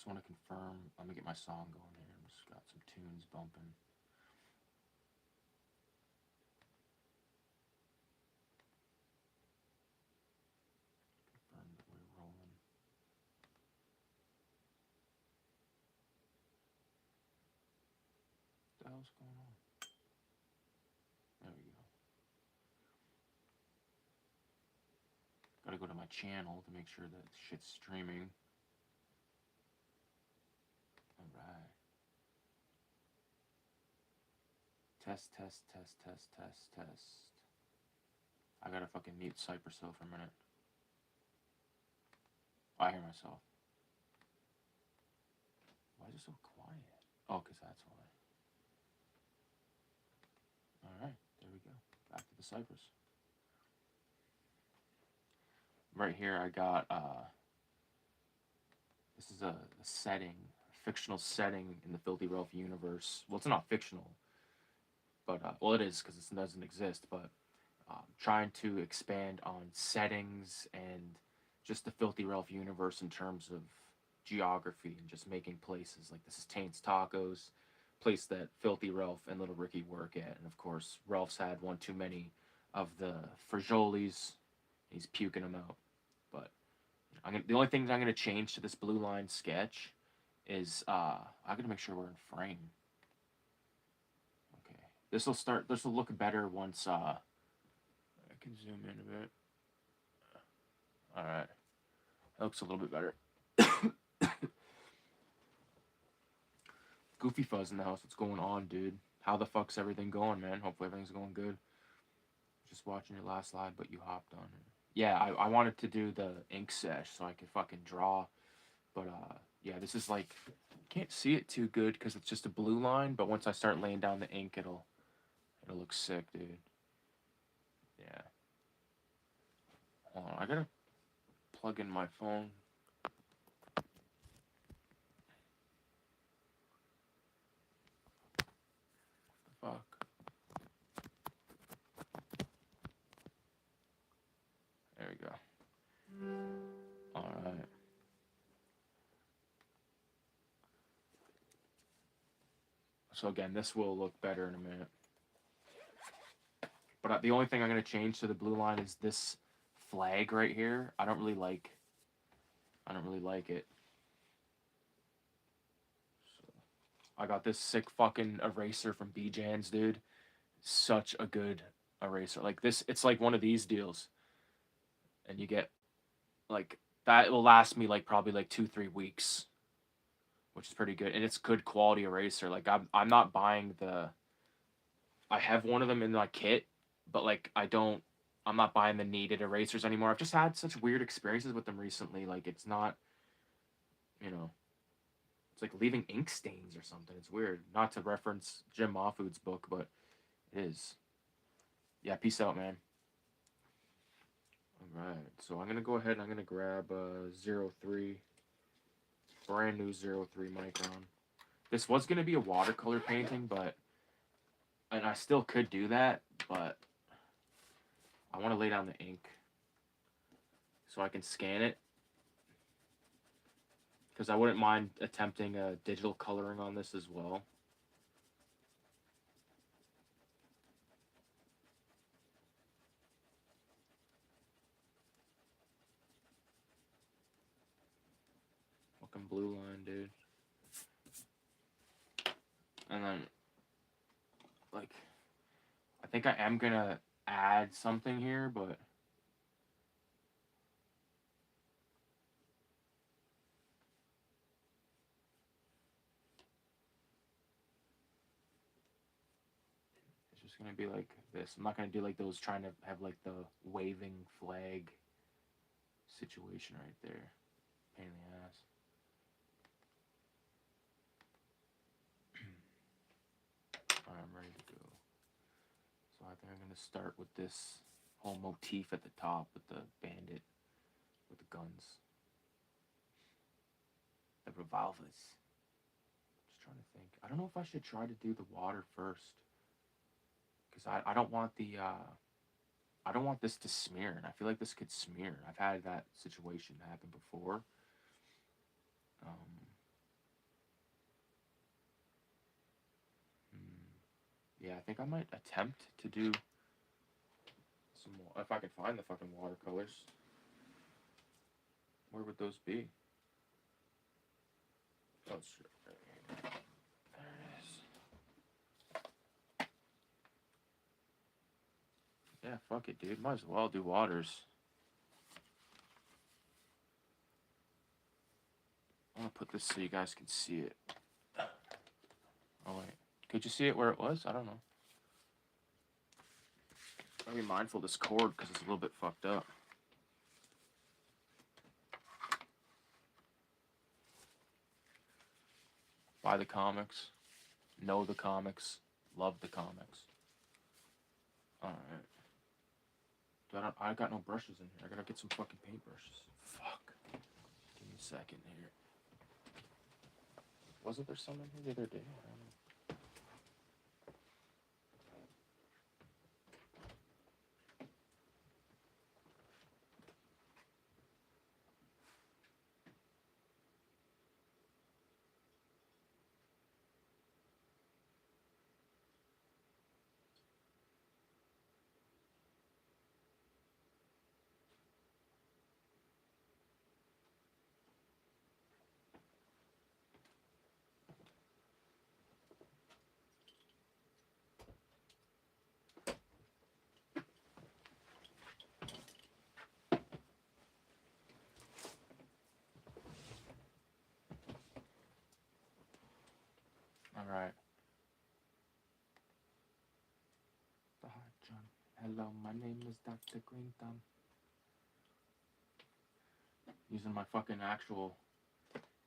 Just want to confirm. Let me get my song going here. I just got some tunes bumping. Confirm that we're rolling. What the hell's going on? There we go. Gotta go to my channel to make sure that shit's streaming. Alright. Test, test, test, test, test, test. I gotta fucking mute Cypress though for a minute. I hear myself. Why is it so quiet? Oh, because that's why. Alright, there we go. Back to the Cypress. Right here I got, this is a setting, a fictional setting in the Filthy Ralph universe. Well, it's not fictional, but, well, it is because it doesn't exist, but trying to expand on settings and just the Filthy Ralph universe in terms of geography and just making places. Like, this is Taint's Tacos, place that Filthy Ralph and Little Ricky work at. And, of course, Ralph's had one too many of the Fragiolis. He's puking them out. But the only thing that I'm going to change to this blue line sketch is I'm going to make sure we're in frame. Okay. This will look better once I can zoom in a bit. Alright. That looks a little bit better. Goofy Fuzz in the house. What's going on, dude? How the fuck's everything going, man? Hopefully everything's going good. Just watching your last live, but you hopped on it. Yeah, I wanted to do the ink sesh so I could fucking draw. But, yeah, this is like... Can't see it too good because it's just a blue line, but once I start laying down the ink, it'll look sick, dude. Yeah. Hold on, I gotta plug in my phone. Fuck. There we go. Alright. So again, this will look better in a minute. But the only thing I'm going to change to the blue line is this flag right here. I don't really like it. So, I got this sick fucking eraser from B-Jans, dude. Such a good eraser. Like this, it's like one of these deals. And you get, like, that will last me like probably like 2-3 weeks. Which is pretty good. And it's good quality eraser. Like, I'm not buying the... I have one of them in my kit, but, like, I'm not buying the kneaded erasers anymore. I've just had such weird experiences with them recently. Like, it's not, you know... It's like leaving ink stains or something. It's weird. Not to reference Jim Mahfood's book, but it is. Yeah, peace out, man. Alright, so I'm going to go ahead and I'm going to grab 03. Brand new 03 Micron. This was going to be a watercolor painting, but... And I still could do that, but... I want to lay down the ink. So I can scan it. Because I wouldn't mind attempting digital coloring on this as well. Fucking blue line, dude. And then, like, I think I am gonna add something here, but it's just gonna be like this. I'm not gonna do like those trying to have like the waving flag situation right there. Pain in the ass. Alright, I'm ready to go. So I think I'm gonna start with this whole motif at the top with the bandit with the guns. The revolvers. Just trying to think. I don't know if I should try to do the water first. Because I don't want the I don't want this to smear, and I feel like this could smear. I've had that situation happen before. I think I might attempt to do some more, if I can find the fucking watercolors. Where would those be? Oh, shit. There it is. Yeah, fuck it, dude. Might as well do waters. I'm gonna put this so you guys can see it. Oh, wait. Could you see it where it was? I don't know. Gotta be mindful of this cord because it's a little bit fucked up. Buy the comics. Know the comics. Love the comics. Alright. I got no brushes in here. I gotta get some fucking paintbrushes. Fuck. Give me a second here. Wasn't there some in here the other day? I don't know. Alright. Hi, John. Hello, my name is Dr. Green Thumb. Using my fucking actual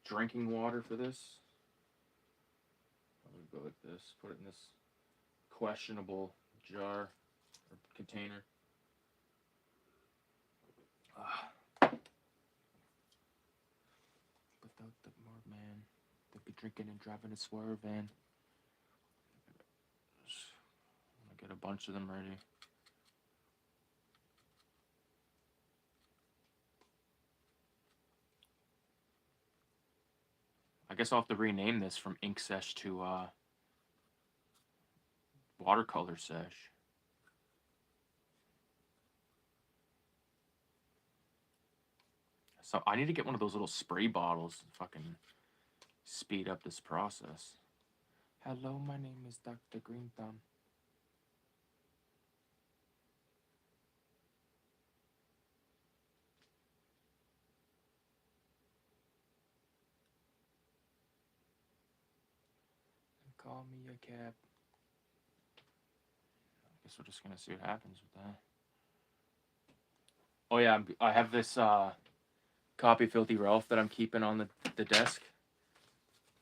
drinking water for this. I'm gonna go like this. Put it in this questionable jar or container. Without the more man, they'll be drinking and driving a swerve van. I'm gonna get a bunch of them ready. I guess I'll have to rename this from Ink SESH to Watercolor SESH. So I need to get one of those little spray bottles to fucking speed up this process. Hello, my name is Dr. Green Thumb. Call me a cab. I guess we're just gonna see what happens with that. Oh yeah, I have this copy Filthy Ralph that I'm keeping on the desk.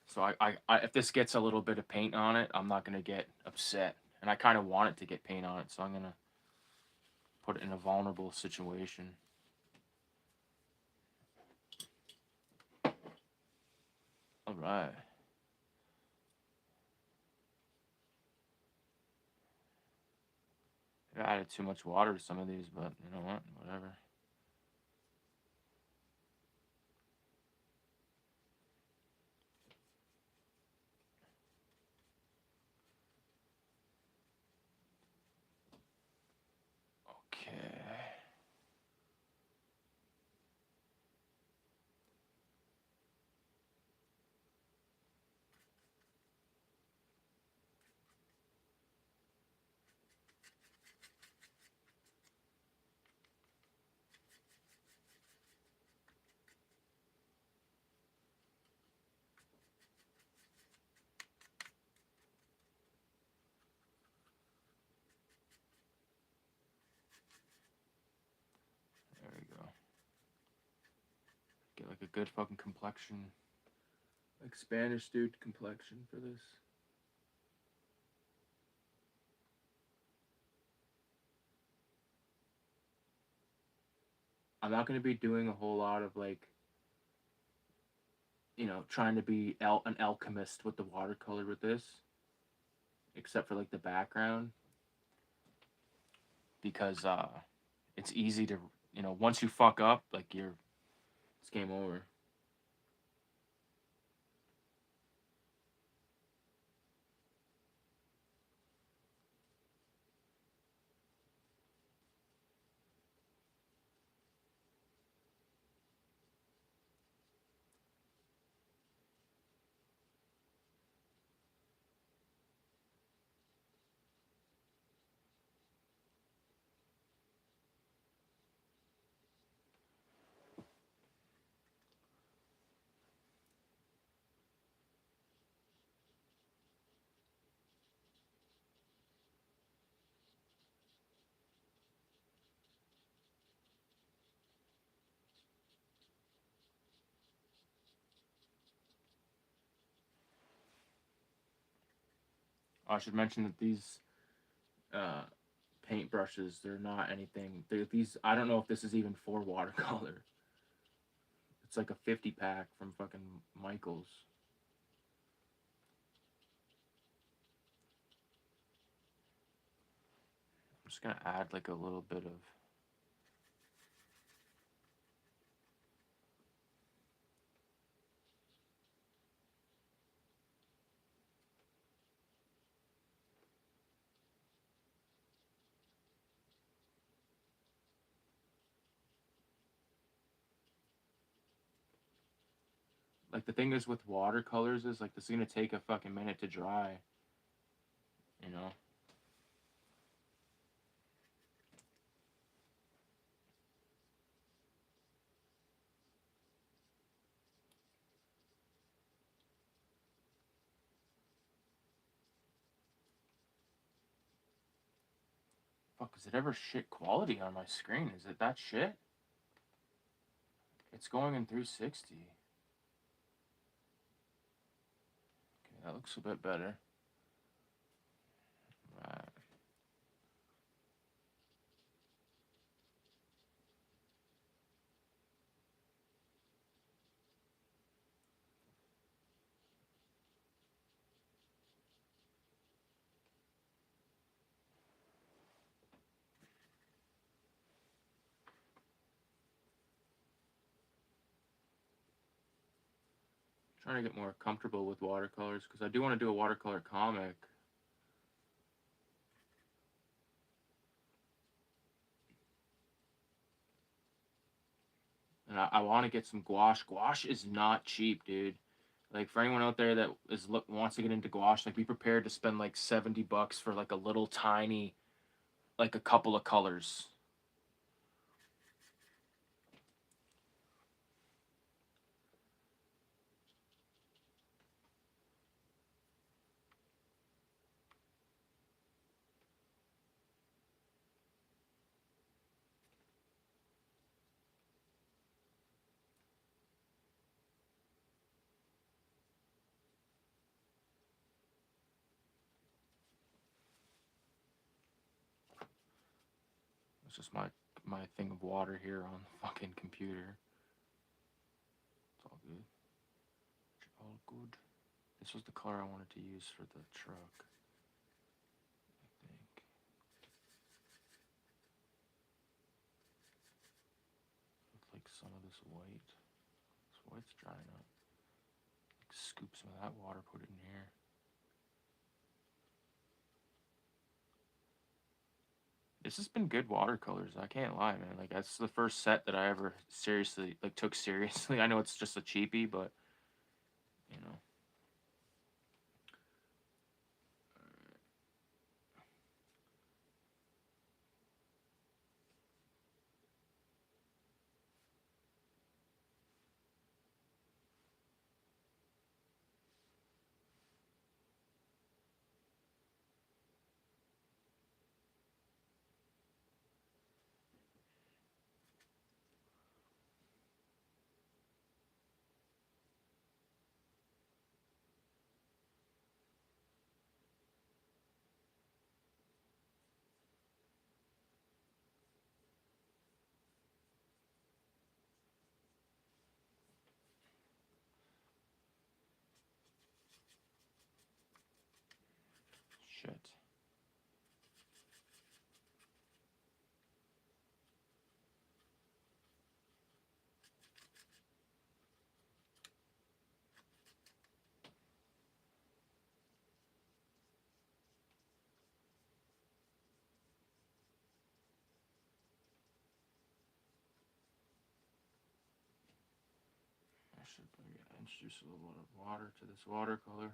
So I if this gets a little bit of paint on it, I'm not gonna get upset. And I kind of want it to get paint on it, so I'm gonna put it in a vulnerable situation. All right. I added too much water to some of these, but you know what? Whatever. Okay. There we go. Get like a good fucking complexion. Like Spanish dude complexion for this. I'm not going to be doing a whole lot of like, you know, trying to be an alchemist with the watercolor with this. Except for like the background. Because it's easy to, you know, once you fuck up, like it's game over. I should mention that these uh, paint brushes, they're not anything. These, I don't know if this is even for watercolor. It's like a 50 pack from fucking Michaels. I'm just gonna add like a little bit of. Like the thing is with watercolors is like this is gonna take a fucking minute to dry. You know. Fuck, is it ever shit quality on my screen? Is it that shit? It's going in 360. Okay, that looks a bit better. Right. Trying to get more comfortable with watercolors because I do want to do a watercolor comic. And I want to get some gouache. Gouache is not cheap, dude. Like for anyone out there that wants to get into gouache, like be prepared to spend like $70 for like a little tiny, like a couple of colors. It's just my thing of water here on the fucking computer. It's all good. It's all good. This was the color I wanted to use for the truck. I think. With like some of this white. This white's drying up. Like scoop some of that water, put it in here. This has been good watercolors. I can't lie, man. Like that's the first set that I ever seriously took seriously. I know it's just a cheapie, but you know. Shit. I should introduce a little bit of water to this watercolor.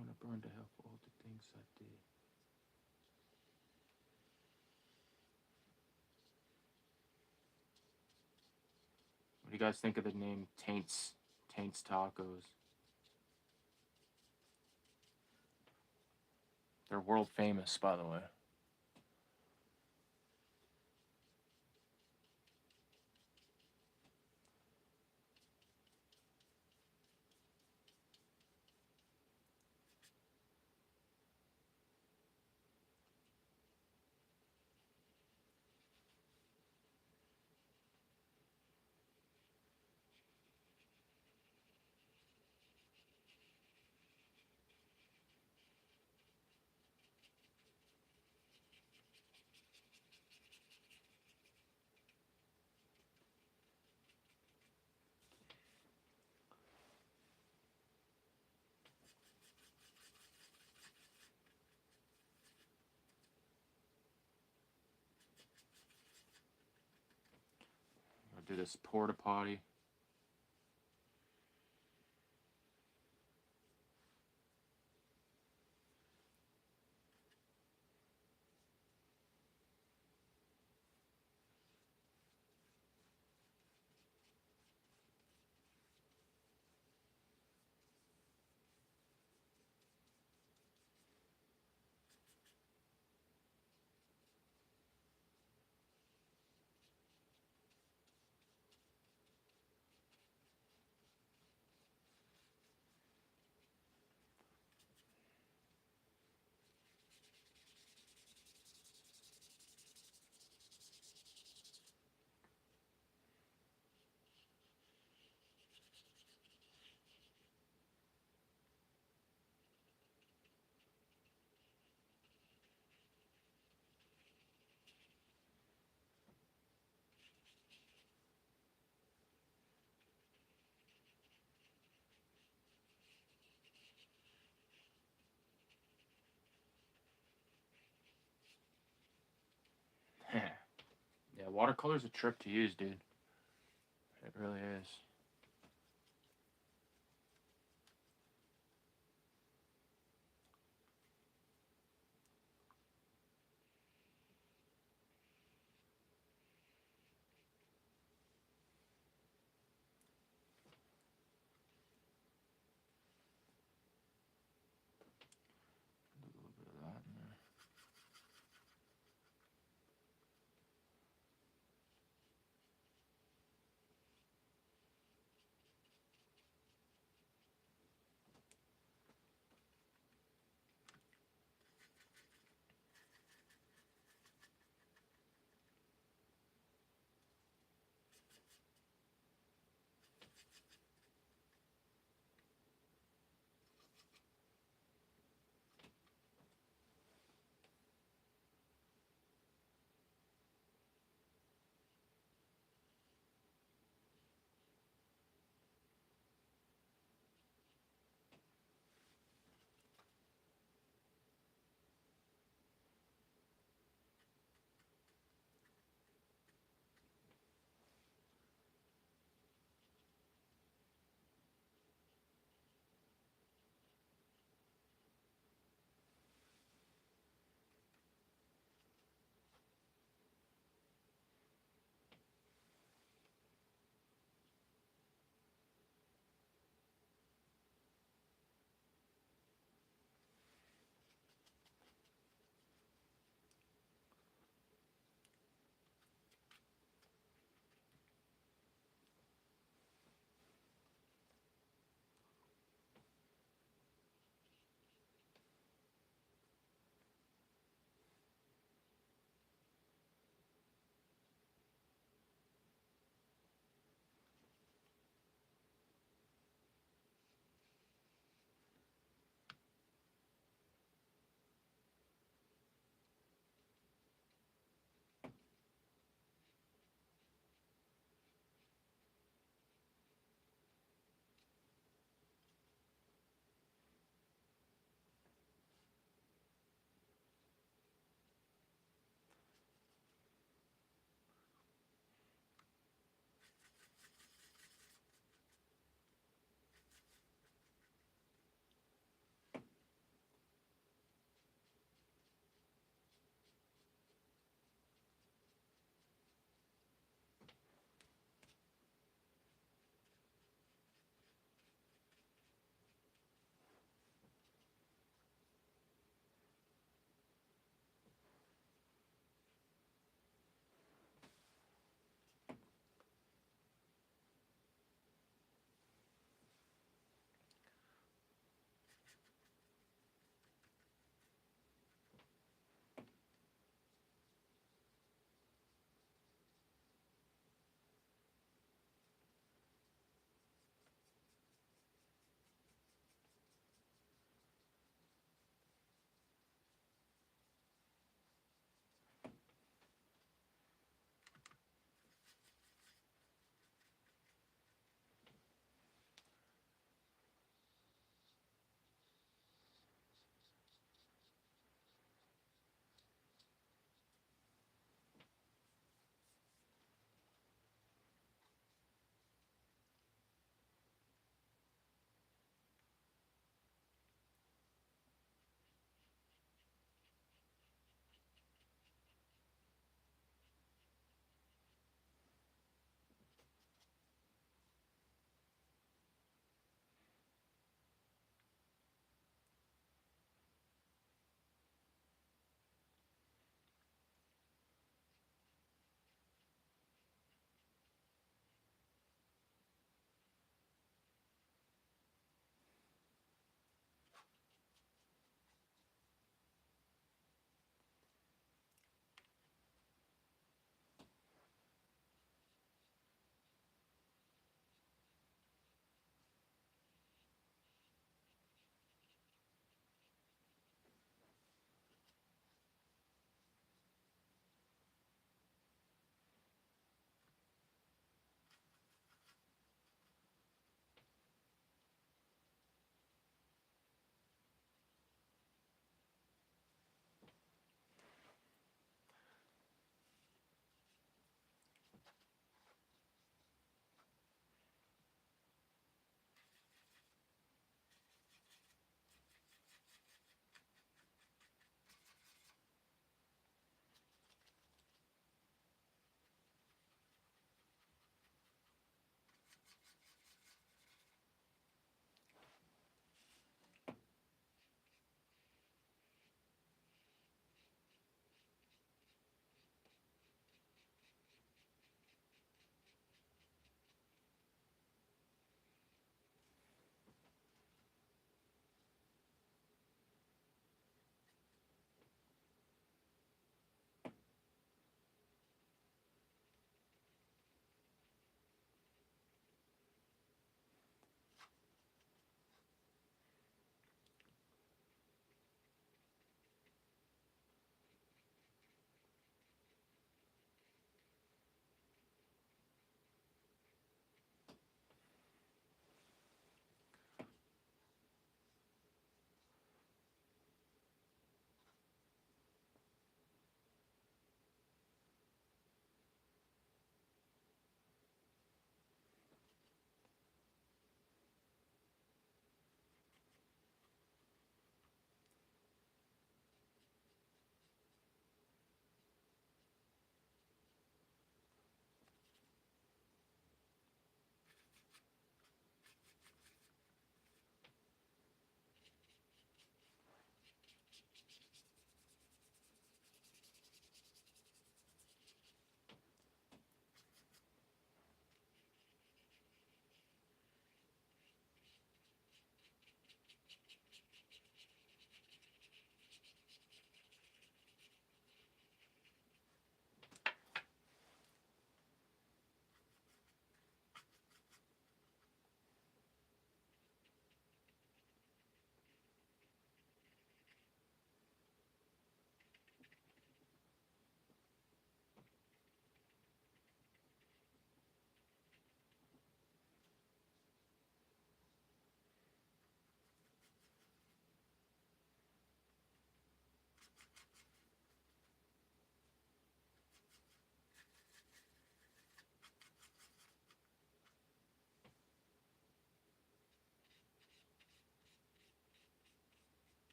gonna burn to hell for all the things I did. What do you guys think of the name Taints Tacos? They're world famous, by the way. I'll do this porta potty. Yeah, watercolor's a trip to use, dude. It really is. Do a little bit of that in there.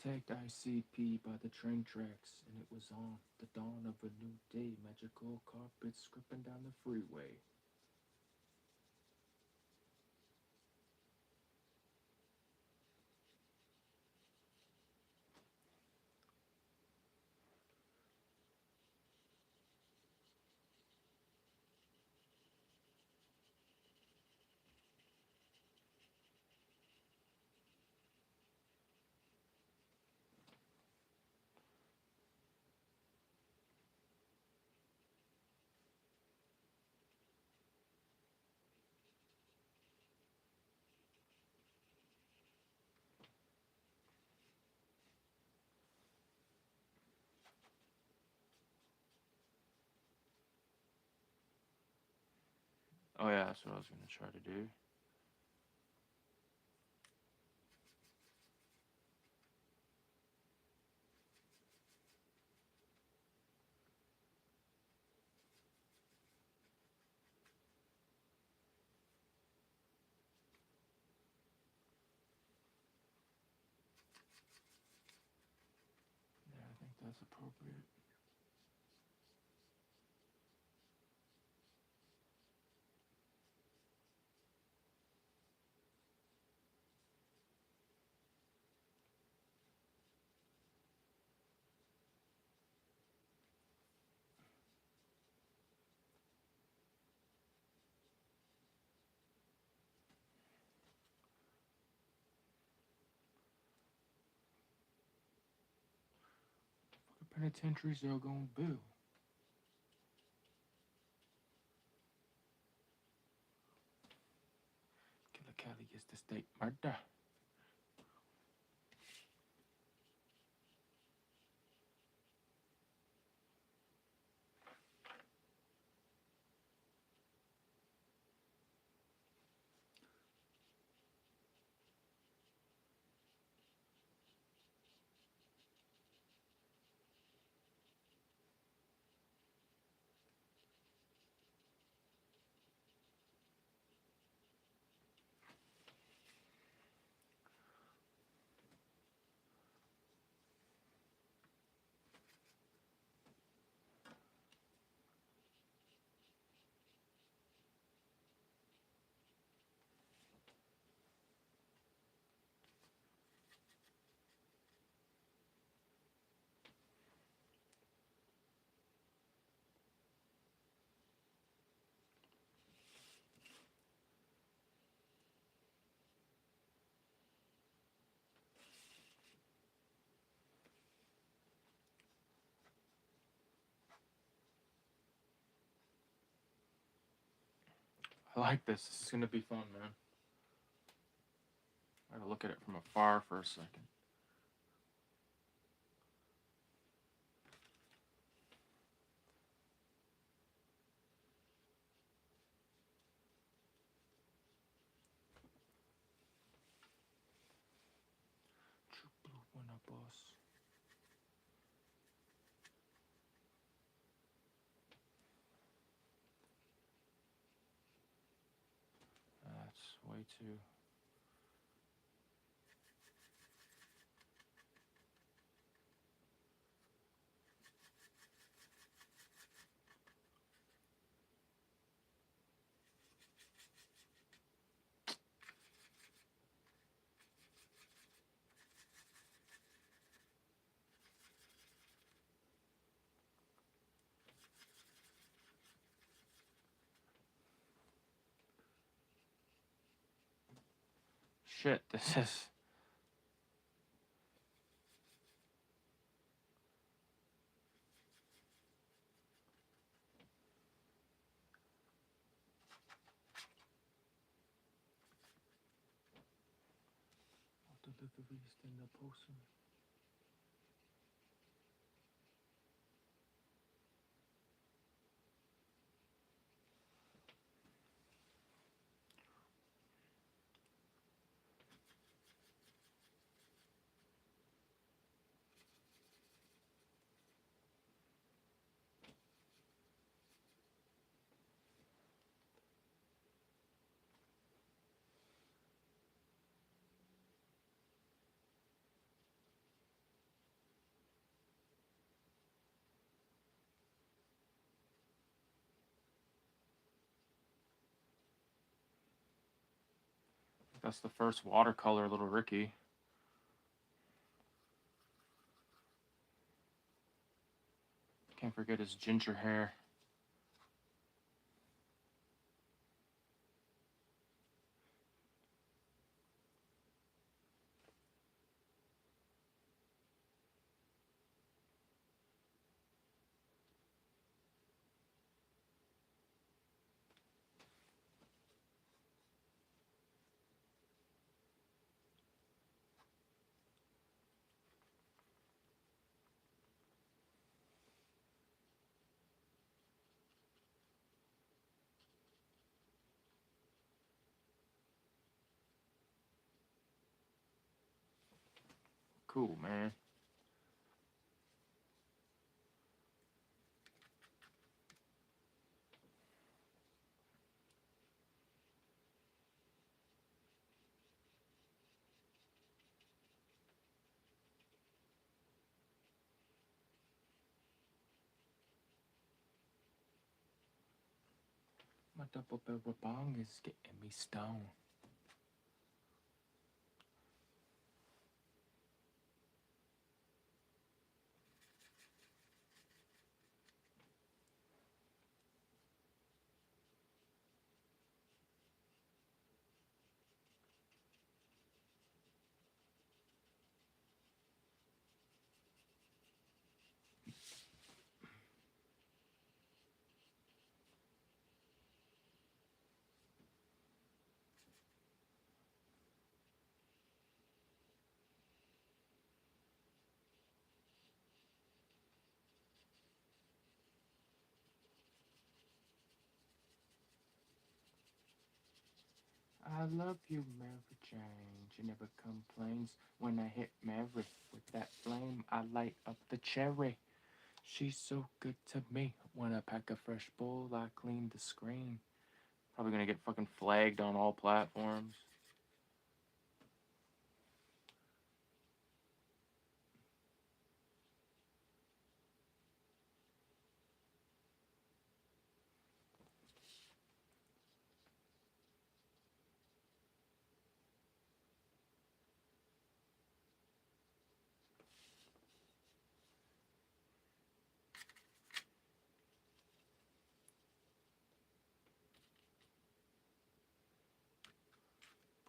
take ICP by the train tracks, and it was on the dawn of a new day. Magical carpets scripping down the freeway. Oh yeah, that's what I was gonna try to do. Yeah, I think that's appropriate. The penitentiaries are gonna build. Killer Cali gets the state murder. I like this. This is gonna be fun, man. I gotta look at it from afar for a second. True blue winner, boss. That's way too. Shit, this is. Deliveries than the postman. That's the first watercolor little Ricky. Can't forget his ginger hair. Cool, man. My double barrel bong is getting me stoned. I love you, Mary Jane. She never complains when I hit Mary with that flame. I light up the cherry. She's so good to me. When I pack a fresh bowl, I clean the screen. Probably gonna get fucking flagged on all platforms.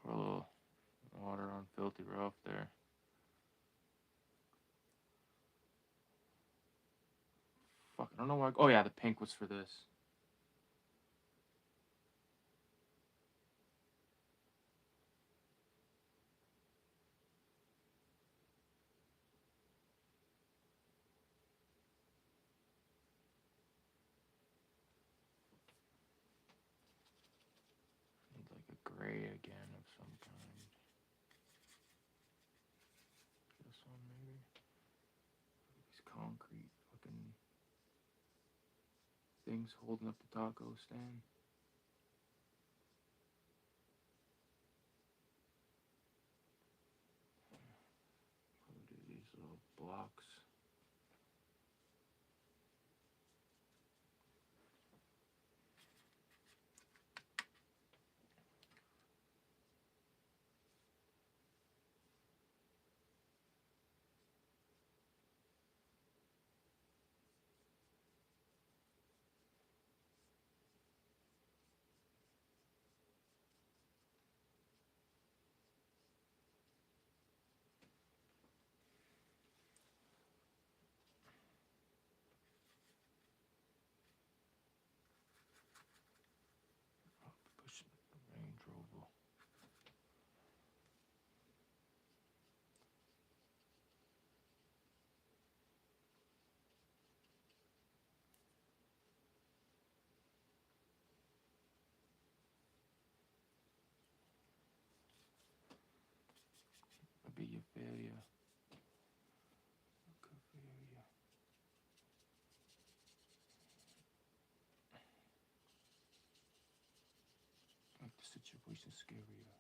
Pour a little water on Filthy Rough there. Fuck, I don't know why. Oh yeah, the pink was for this. Need like a gray again of some kind. This one maybe. These concrete fucking things holding up the taco stand. Probably do these little blocks. Pushing the Range Rover. I'll be your failure. Good failure. Make the situation scarier.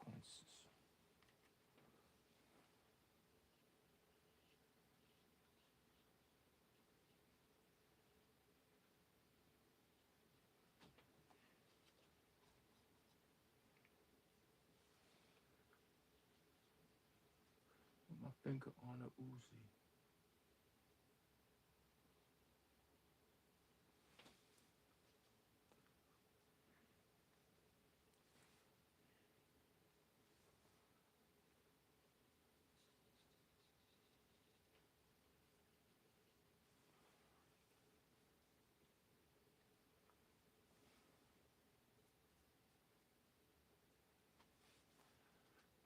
consequences. Put my finger on a Uzi.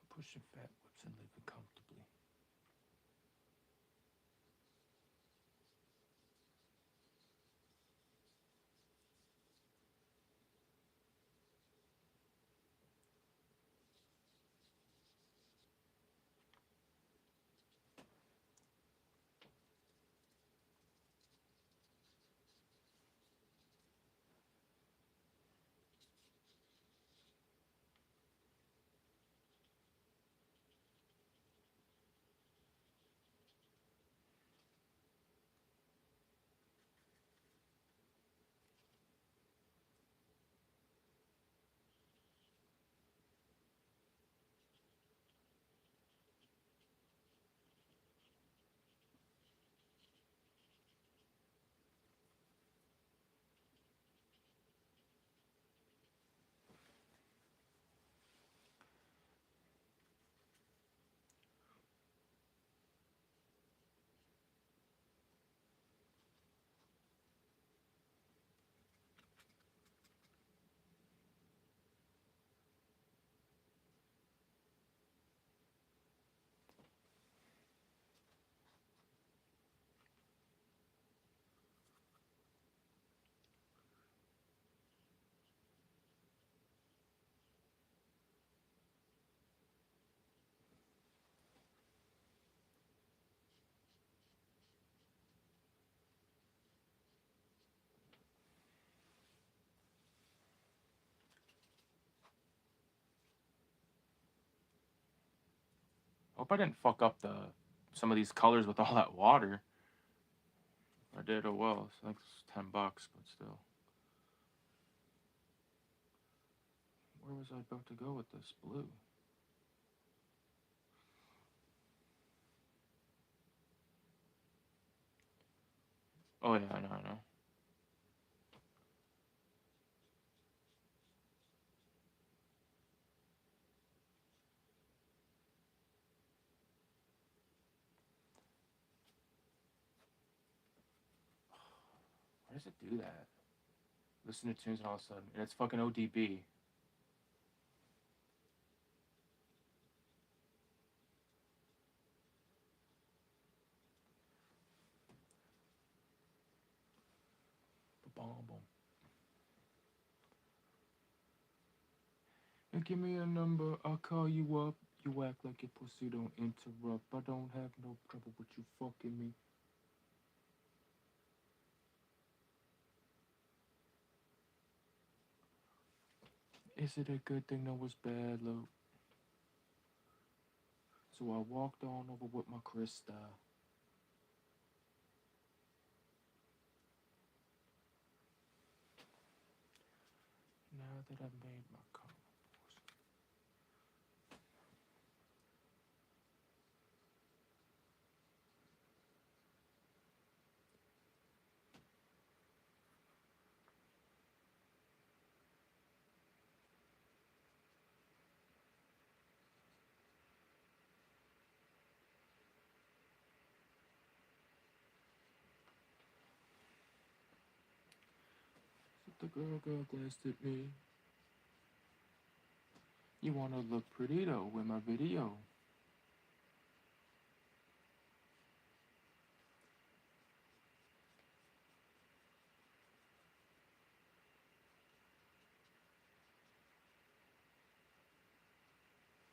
Pushing fat whips and living comfortably. Hope I didn't fuck up some of these colors with all that water. I did, oh well. It's like $10, but still. Where was I about to go with this blue? Oh yeah, I know. Why does it do that? Listen to tunes and all of a sudden, and it's fucking ODB. Boom. And give me a number, I'll call you up. You act like your pussy don't interrupt. I don't have no trouble with you fucking me. Is it a good thing that was bad, Luke? So I walked on over with my Krista. Now that I've made my call. The girl glanced at me. You wanna look pretty though with my video.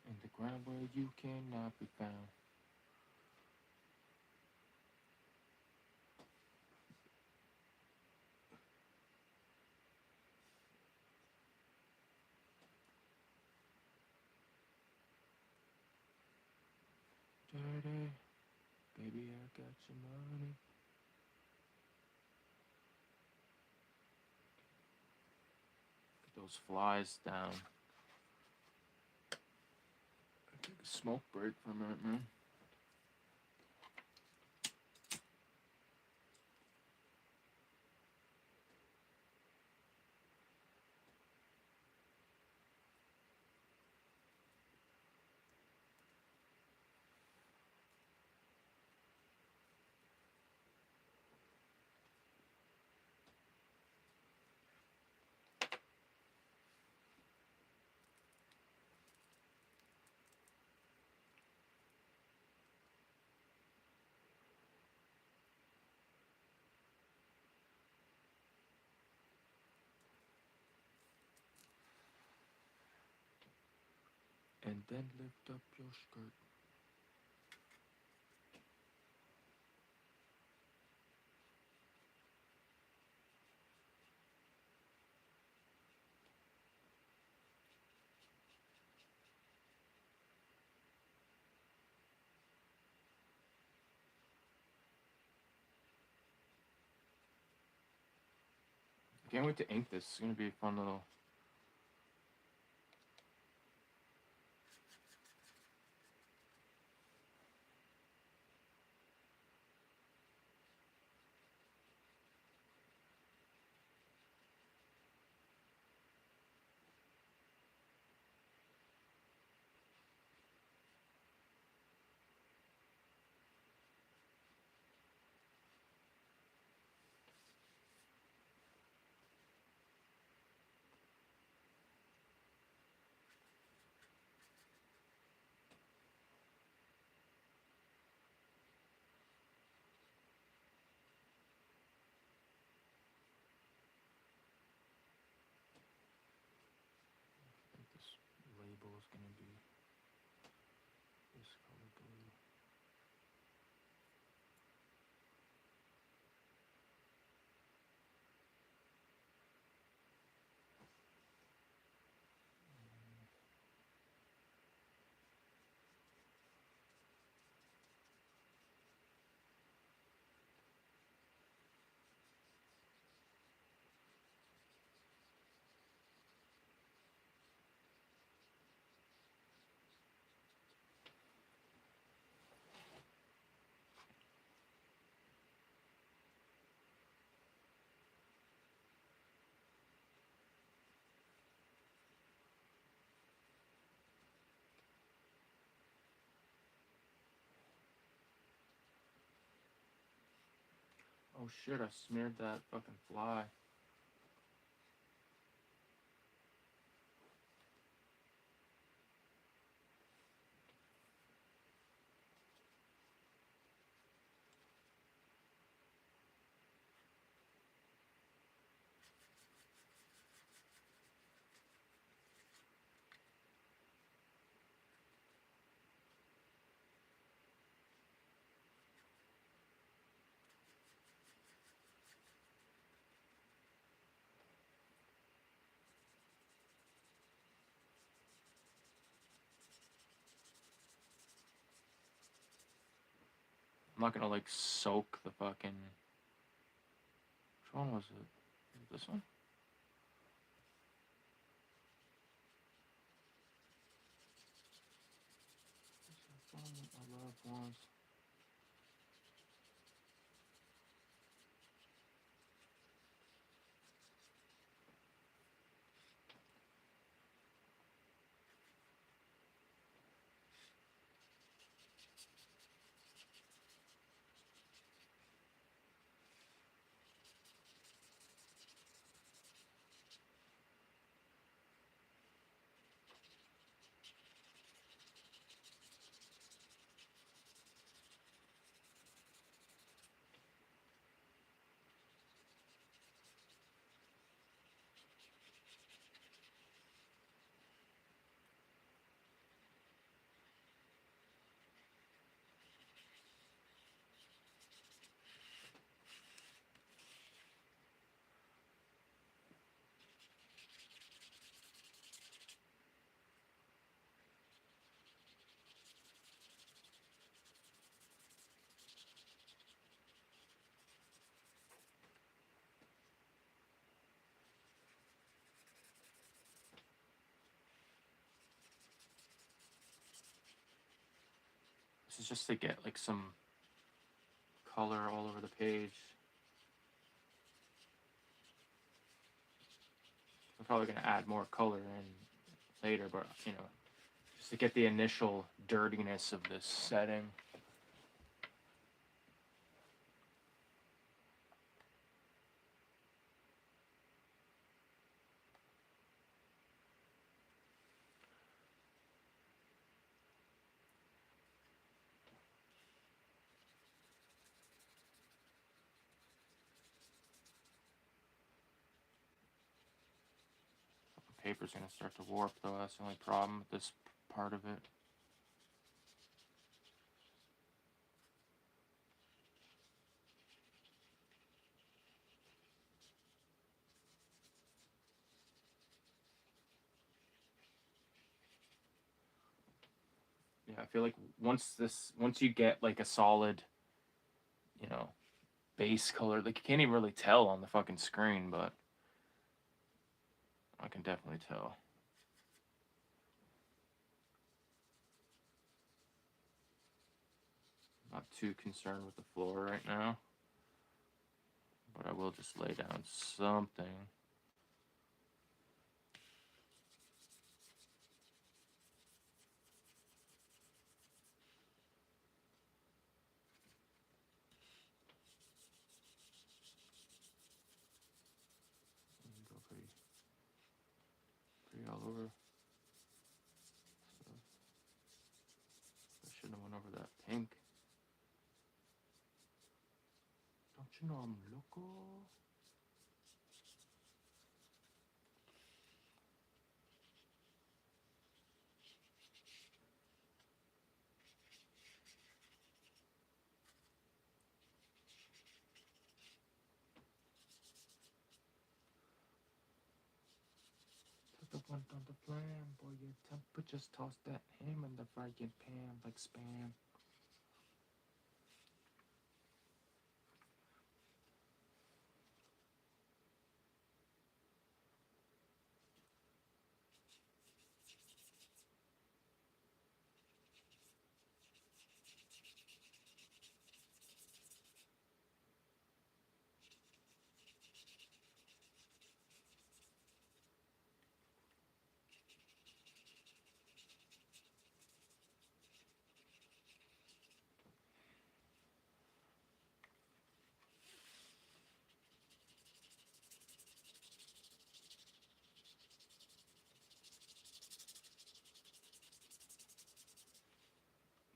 In the ground where you cannot be found. dirty. Baby, I got your money. Get those flies down. Take a smoke break for a minute, man. And then lift up your skirt. I can't wait to ink this. It's gonna be a fun little. I think this label is gonna be this color blue. Oh shit, I smeared that fucking fly. I'm not gonna like soak the fucking. Which one was it? Was it this one? This one I love was. This is just to get like some color all over the page. I'm probably going to add more color in later, but you know, just to get the initial dirtiness of this setting. The paper's going to start to warp though, that's the only problem with this part of it. Yeah, I feel like once you get like a solid, you know, base color, like you can't even really tell on the fucking screen, but I can definitely tell. Not too concerned with the floor right now, but I will just lay down something. Go pretty all over. So I shouldn't have went over that pink. Don't you know I'm loco? Put the one on the plan, boy, your temper just toss that ham in the frying pan like spam.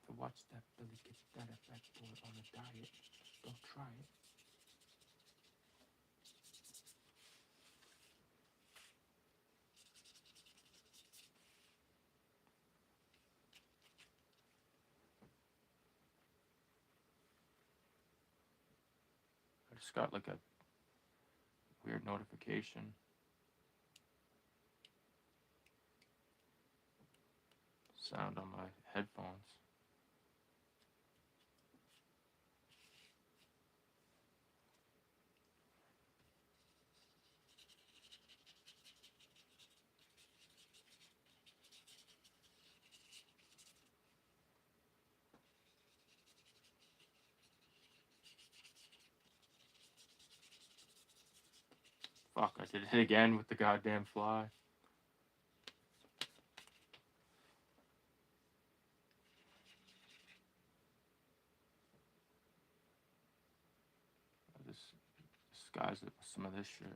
To watch that Billy get that effect boy on a diet, don't try it. I just got like a weird notification. Sound on my headphones. Fuck, I did it again with the goddamn fly. I just disguise it with some of this shit.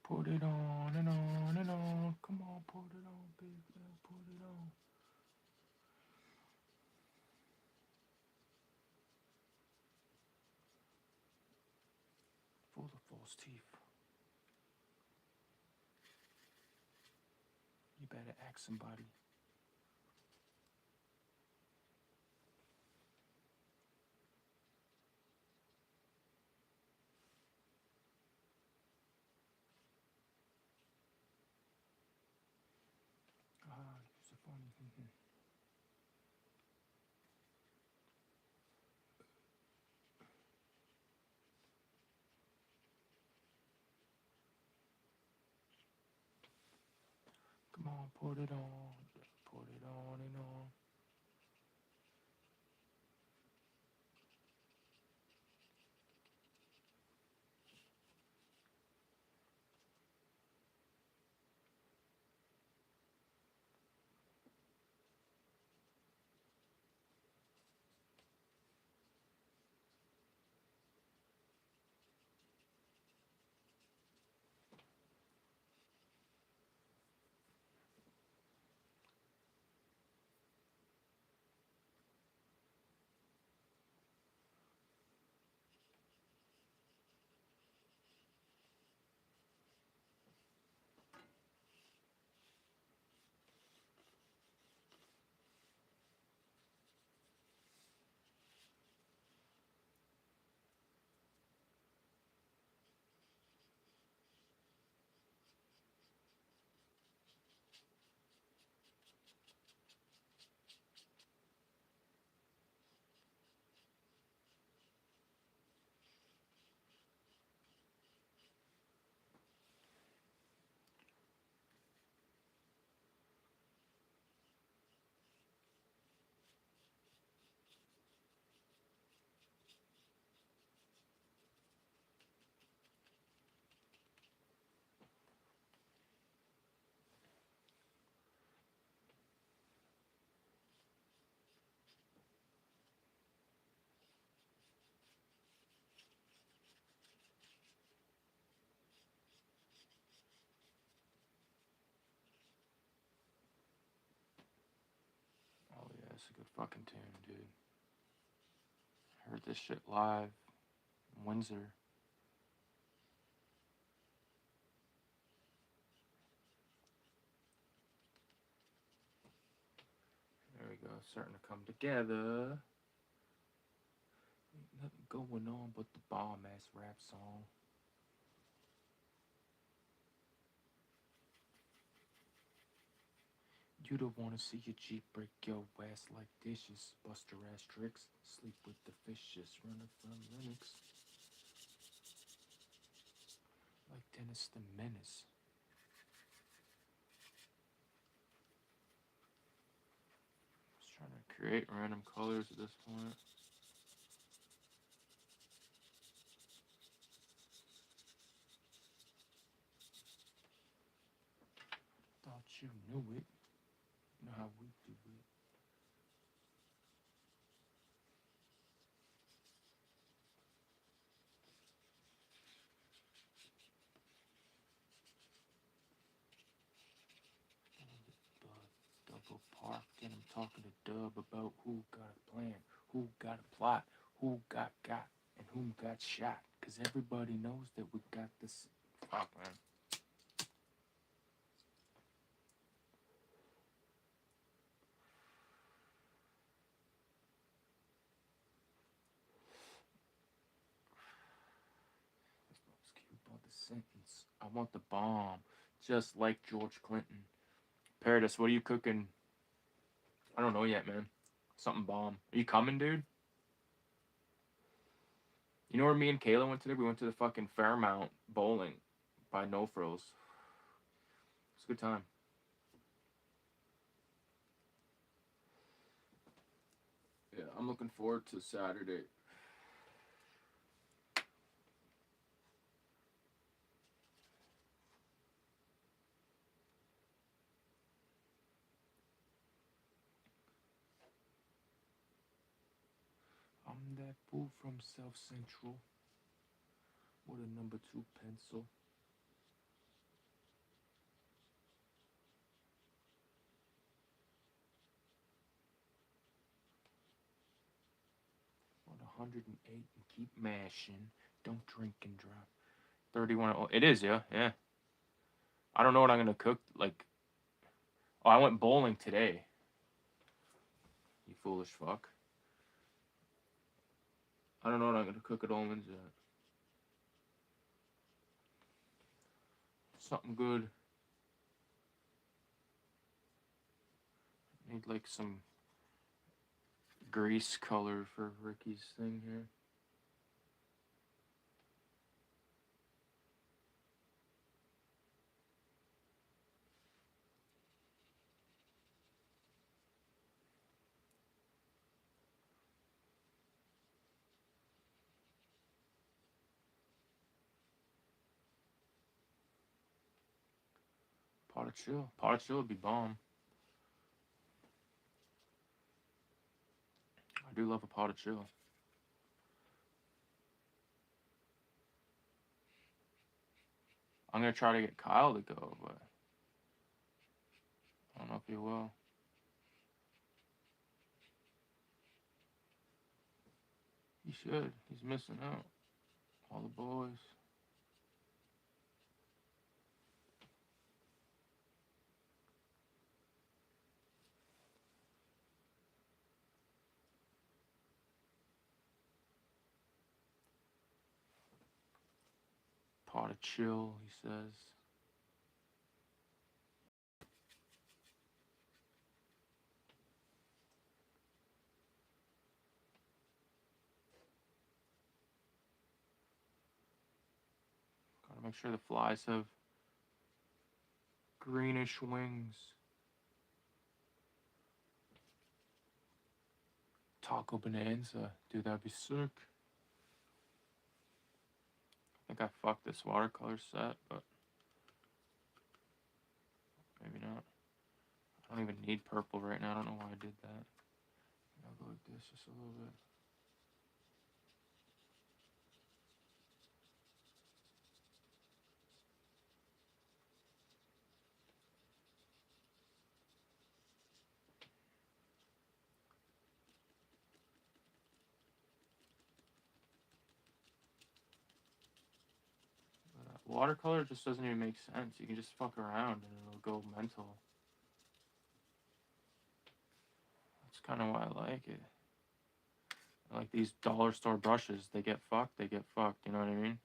put it on and on and on. Come on, put it on, baby, put it on. Full of false teeth. You better ask somebody. It's a funny thing. Come on, put it on. Put it on and on. Oh yeah, it's a good fucking tune, dude. Heard this shit live in Windsor. There we go, starting to come together. Ain't nothing going on but the bomb ass rap song. You don't wanna see your Jeep break your ass like dishes, bust her ass tricks, sleep with the fishes, running from Linux. Like Dennis the Menace. Just trying to create random colors at this point. Thought you knew it. You know how we do it. Double park, and I'm talking to Dub about who got a plan, who got a plot, who got, and whom got shot. Cause everybody knows that we got this. Fuck, man. About the sentence. I want the bomb, just like George Clinton. Paradise, what are you cooking? I don't know yet, man. Something bomb. Are you coming, dude? You know where me and Kayla went today? We went to the fucking Fairmount bowling by No Frills. It's a good time. Yeah, I'm looking forward to Saturday. I'm that fool from South Central with a number 2 pencil. 108 and keep mashing. Don't drink and drive. 31. Oh, it is, yeah. Yeah. I don't know what I'm going to cook. Like, oh, I went bowling today. You foolish fuck. I don't know what I'm going to cook at Ullman's yet. Something good. Need like some grease color for Ricky's thing here. Pot of chill. Pot of chill would be bomb. I do love a pot of chill. I'm going to try to get Kyle to go, but I don't know if he will. He should. He's missing out. All the boys. Pot of chill, he says. Gotta make sure the flies have greenish wings. Taco Bonanza. Dude, that'd be sick. I think I fucked this watercolor set, but maybe not. I don't even need purple right now. I don't know why I did that. I'll go like this just a little bit. Watercolor just doesn't even make sense. You can just fuck around and it'll go mental. That's kind of why I like it. I like these dollar store brushes. They get fucked, they get fucked. You know what I mean?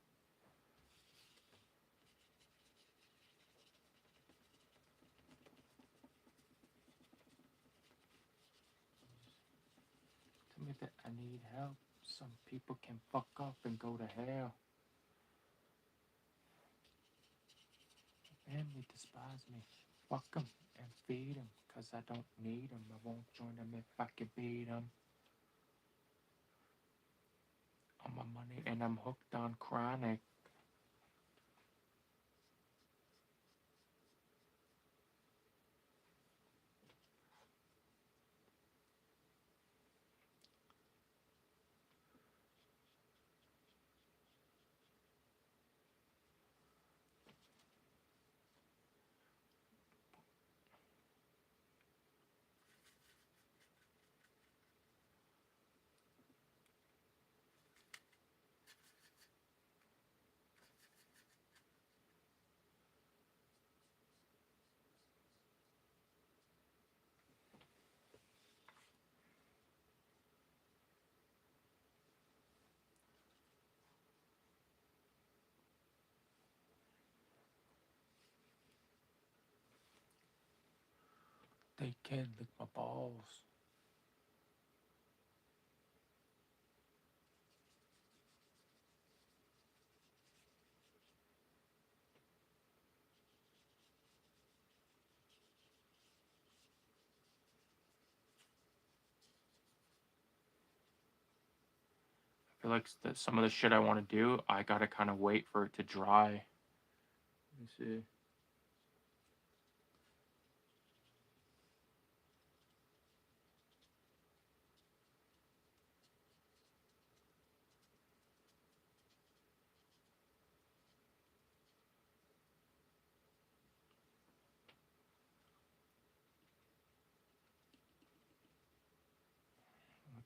Tell me that I need help. Some people can fuck up and go to hell. Family despise me. Fuck them and feed them, 'cause I don't need them. I won't join them if I can beat them. On my money and I'm hooked on chronic. They can't lick my balls. I feel like some of the shit I want to do, I gotta kind of wait for it to dry. Let me see.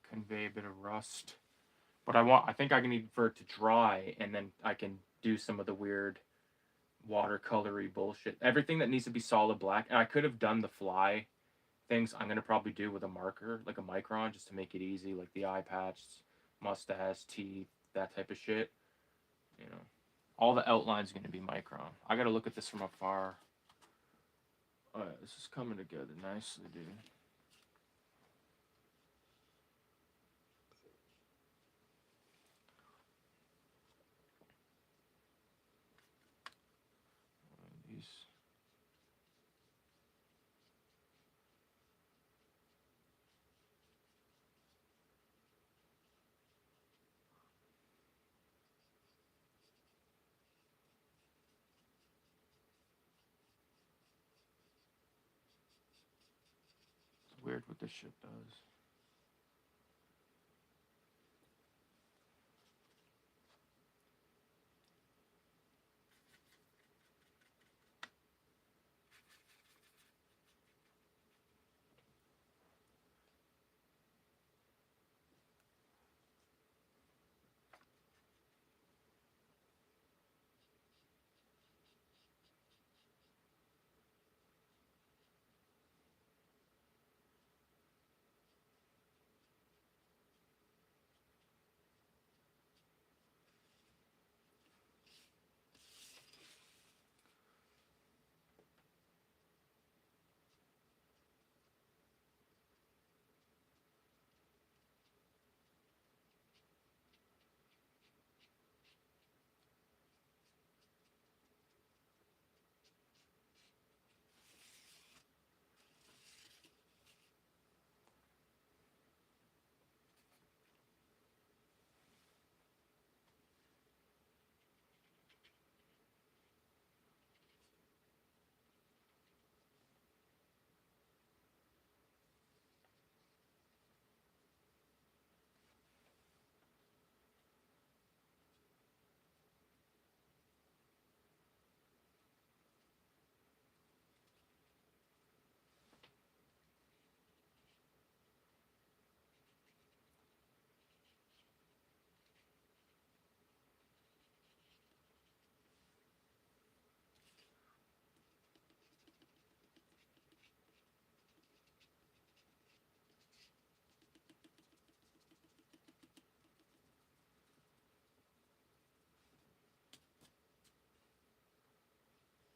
Convey a bit of rust. But I think I need for it to dry, and then I can do some of the weird watercolory bullshit. Everything that needs to be solid black, and I could have done the fly things. I'm gonna probably do with a marker, like a micron, just to make it easy, like the eye patch, mustache, teeth, that type of shit. You know, all the outlines are gonna be micron. I gotta look at this from afar. All right, this is coming together nicely, dude. These. It's weird what this shit does.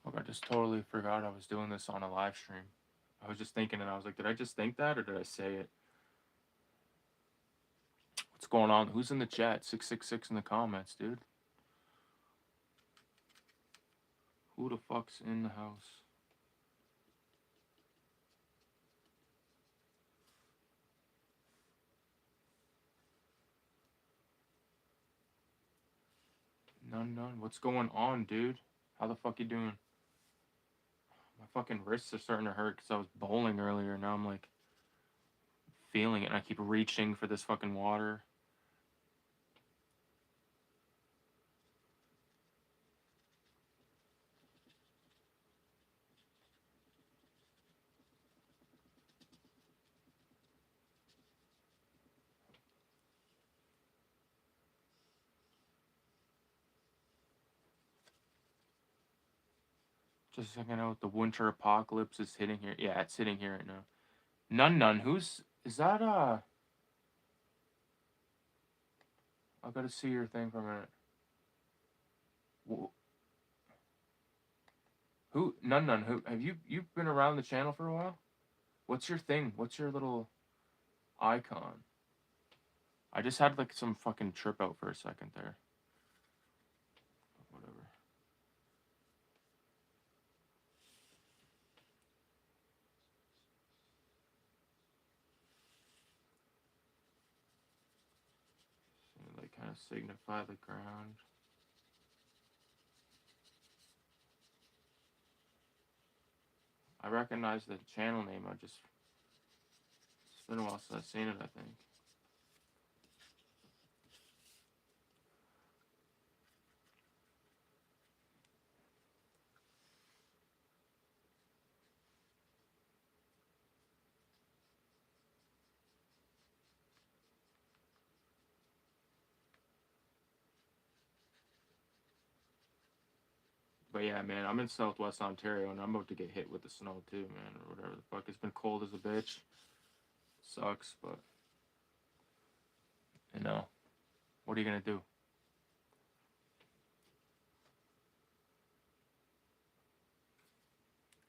Look, I just totally forgot I was doing this on a live stream. I was just thinking, and I was like, did I just think that, or did I say it? What's going on? Who's in the chat? 666 in the comments, dude. Who the fuck's in the house? None. What's going on, dude? How the fuck you doing? My fucking wrists are starting to hurt because I was bowling earlier. Now I'm like feeling it, and I keep reaching for this fucking water. Just a second out, the winter apocalypse is hitting here. Yeah, it's hitting here right now. None. Is that I gotta see your thing for a minute. Who? None. Who? Have you've been around the channel for a while? What's your thing? What's your little icon? I just had like some fucking trip out for a second there. Whatever. Like kind of signify the ground. I recognize the channel name. It's been a while since I've seen it, I think. But yeah, man, I'm in Southwest Ontario and I'm about to get hit with the snow too, man, or whatever the fuck. It's been cold as a bitch. Sucks, but you know, what are you gonna do?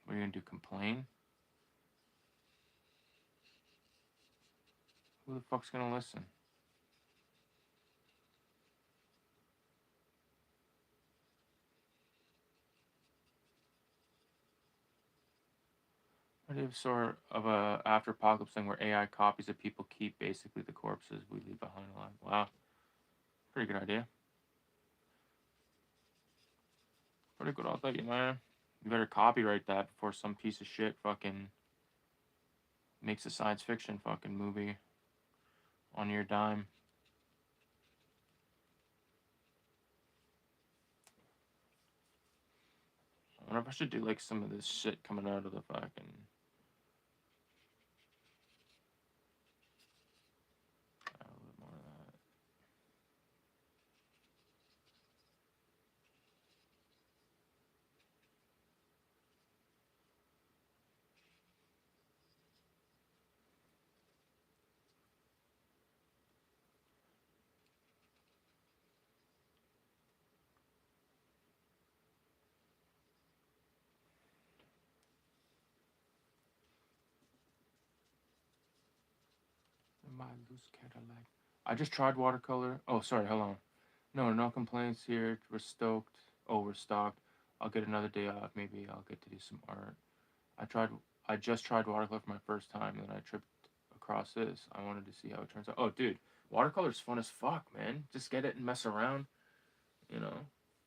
What are you gonna do? Complain? Who the fuck's gonna listen? What if sort of a after apocalypse thing where AI copies of people keep basically the corpses we leave behind alive? Wow, pretty good idea. Pretty good idea, man. You better copyright that before some piece of shit fucking makes a science fiction fucking movie on your dime. I wonder if I should do like some of this shit coming out of the fucking. A little bit more of that. My loose Cadillac. I just tried watercolor. Oh, sorry. Hold on. No complaints here. We're stoked. Oh, we're stocked. I'll get another day off. Maybe I'll get to do some art. I tried. I just tried watercolor for my first time, and then I tripped across this. I wanted to see how it turns out. Oh, dude, watercolor's fun as fuck, man. Just get it and mess around. You know,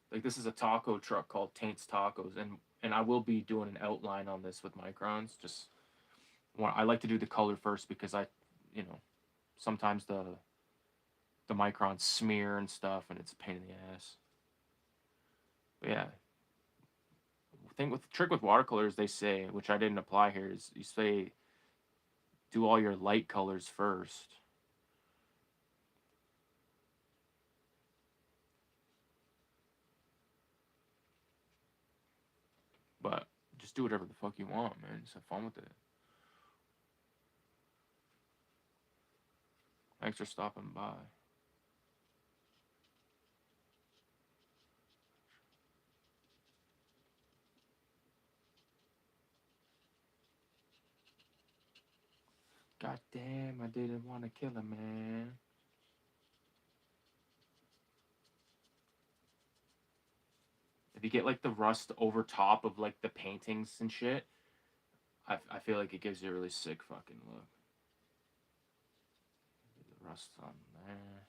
like this is a taco truck called Taint's Tacos, and I will be doing an outline on this with microns. Just I like to do the color first because you know, sometimes the microns smear and stuff, and it's a pain in the ass. But yeah, thing with trick with watercolors, they say, which I didn't apply here, is you say do all your light colors first. But just do whatever the fuck you want, man. Just have fun with it. Thanks for stopping by. God damn, I didn't want to kill him, man. If you get like the rust over top of like the paintings and shit, I feel like it gives you a really sick fucking look. The rust on there.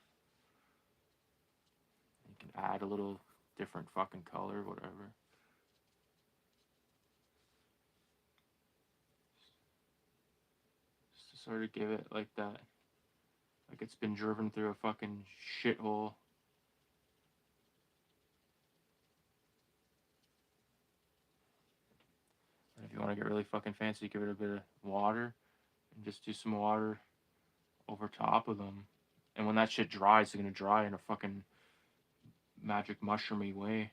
You can add a little different fucking color, whatever. Just to sort of give it like that. Like it's been driven through a fucking shithole. And if you want to get really fucking fancy, give it a bit of water and just do some water over top of them. And when that shit dries, it's gonna dry in a fucking magic mushroomy way.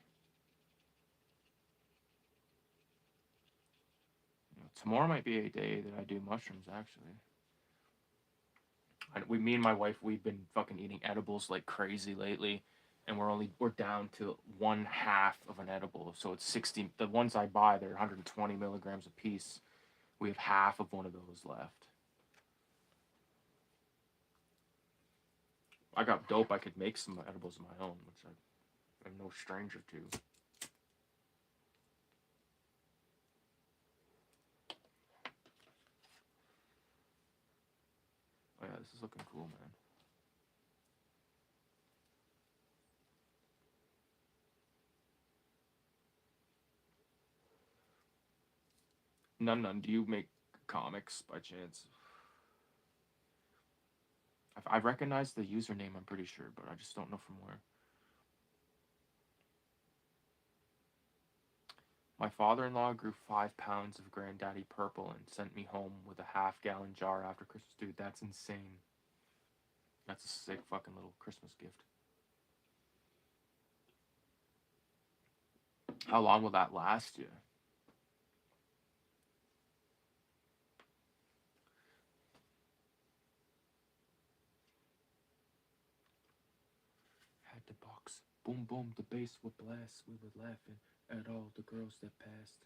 You know, tomorrow might be a day that I do mushrooms actually. Me and my wife, we've been fucking eating edibles like crazy lately, and we're down to 1/2 of an edible. So it's 60. The ones I buy, they're 120 milligrams a piece. We have half of one of those left. I got dope. I could make some edibles of my own, which I'm no stranger to. Oh yeah, this is looking cool, man. None. Do you make comics by chance? I recognize the username, I'm pretty sure, but I just don't know from where. My father-in-law grew 5 pounds of Granddaddy Purple and sent me home with a half-gallon jar after Christmas. Dude, that's insane. That's a sick fucking little Christmas gift. How long will that last you? Had the box. Boom, boom, the bass would blast. We were laughing at all the girls that passed.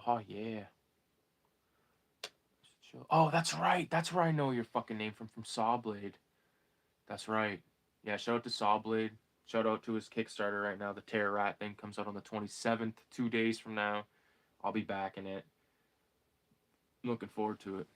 Oh, yeah. Oh, that's right. That's where I know your fucking name from Sawblade. That's right. Yeah, shout out to Sawblade. Shout out to his Kickstarter right now. The Terror Rat thing comes out on the 27th, 2 days from now. I'll be back in it. I'm looking forward to it.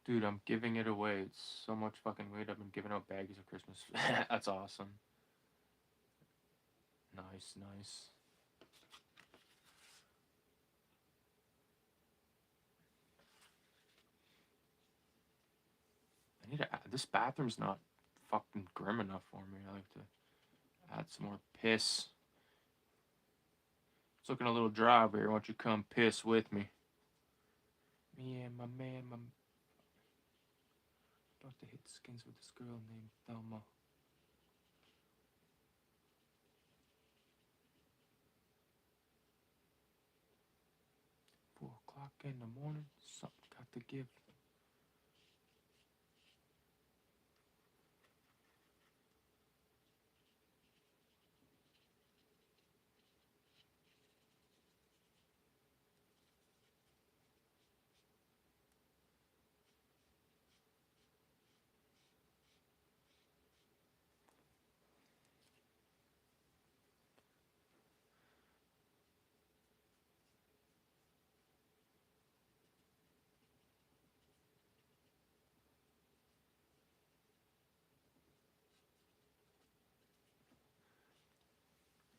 Dude, I'm giving it away. It's so much fucking weird. I've been giving out baggies of Christmas. That's awesome. Nice, nice. I need to add, this bathroom's not fucking grim enough for me. I like to add some more piss. It's looking a little dry over here. Why don't you come piss with me? Me and my man, about to hit skins with this girl named Thelma. 4 o'clock in the morning, something got to give.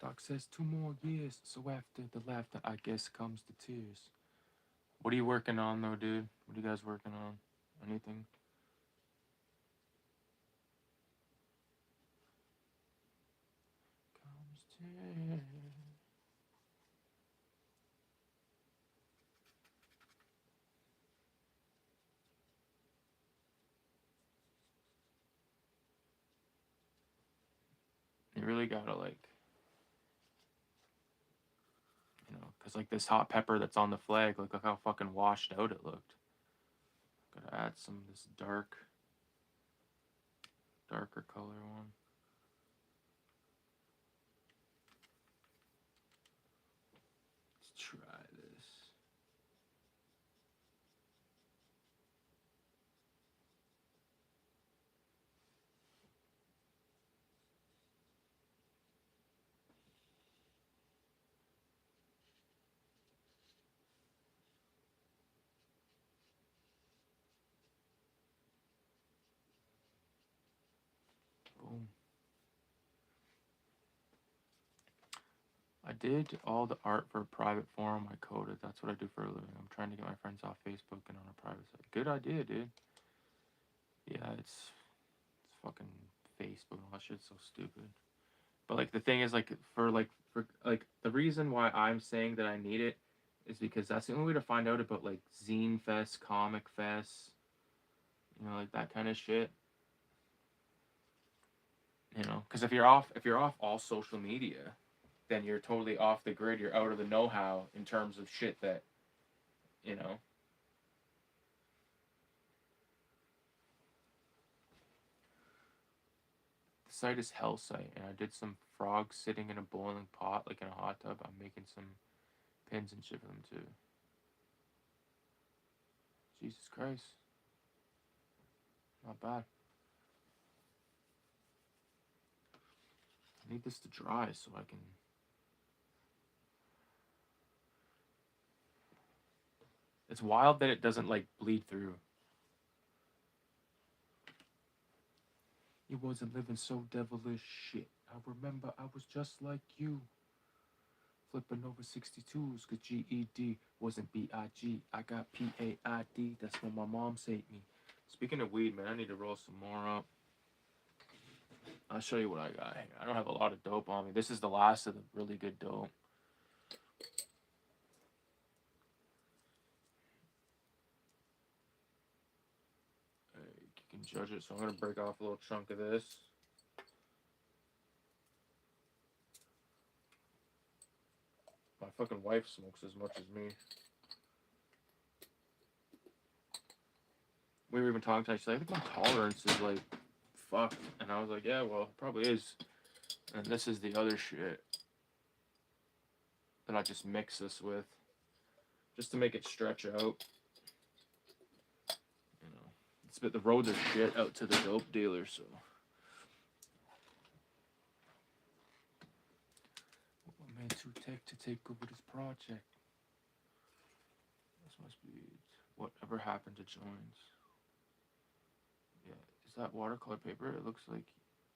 Doc says 2 more years, so after the laughter, I guess comes the tears. What are you working on, though, dude? What are you guys working on? Anything? Comes tears. You really gotta, like, you know, because, like, this hot pepper that's on the flag, like, look how fucking washed out it looked. Gotta add some of this darker color one. Let's try this. Boom. I did all the art for a private forum. I coded. That's what I do for a living. I'm trying to get my friends off Facebook and on a private site. Good idea, dude. Yeah, it's fucking Facebook and all that shit's so stupid. But like the thing is like for the reason why I'm saying that I need it is because that's the only way to find out about like zine fest, comic fest, you know, like that kind of shit. You know, because if you're off all social media, then you're totally off the grid. You're out of the know-how in terms of shit that, you know. The site is Hell Site, and I did some frogs sitting in a boiling pot, like in a hot tub. I'm making some pins and shit for them too. Jesus Christ. Not bad. I need this to dry so I can. It's wild that it doesn't like bleed through. You wasn't living so devilish shit. I remember I was just like you. Flipping over 62s, cause GED wasn't BIG. I got PAID. That's what my mom said me. Speaking of weed, man, I need to roll some more up. I'll show you what I got here. I don't have a lot of dope on me. This is the last of the really good dope. You can judge it. So I'm gonna break off a little chunk of this. My fucking wife smokes as much as me. We were even talking to her. She's like, I think my tolerance is like fucked. And I was like, yeah, well, it probably is. And this is the other shit that I just mix this with, just to make it stretch out. You know, it's a bit the roads are shit out to the dope dealer, so. What man too tech to take over this project? This must be whatever happened to joins. Yeah, is that watercolor paper? It looks like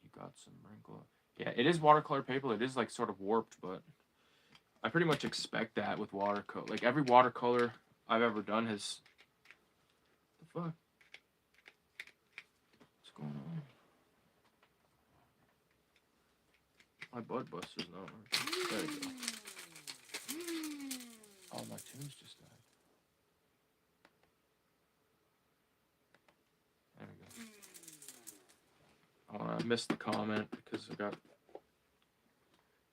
you got some wrinkle. Yeah, it is watercolor paper. It is like sort of warped, but I pretty much expect that with watercolor. Like every watercolor I've ever done has. What the fuck? What's going on? My bud buster's not working. There you go. Oh, my tunes just died. There we go. Oh, I missed the comment because I got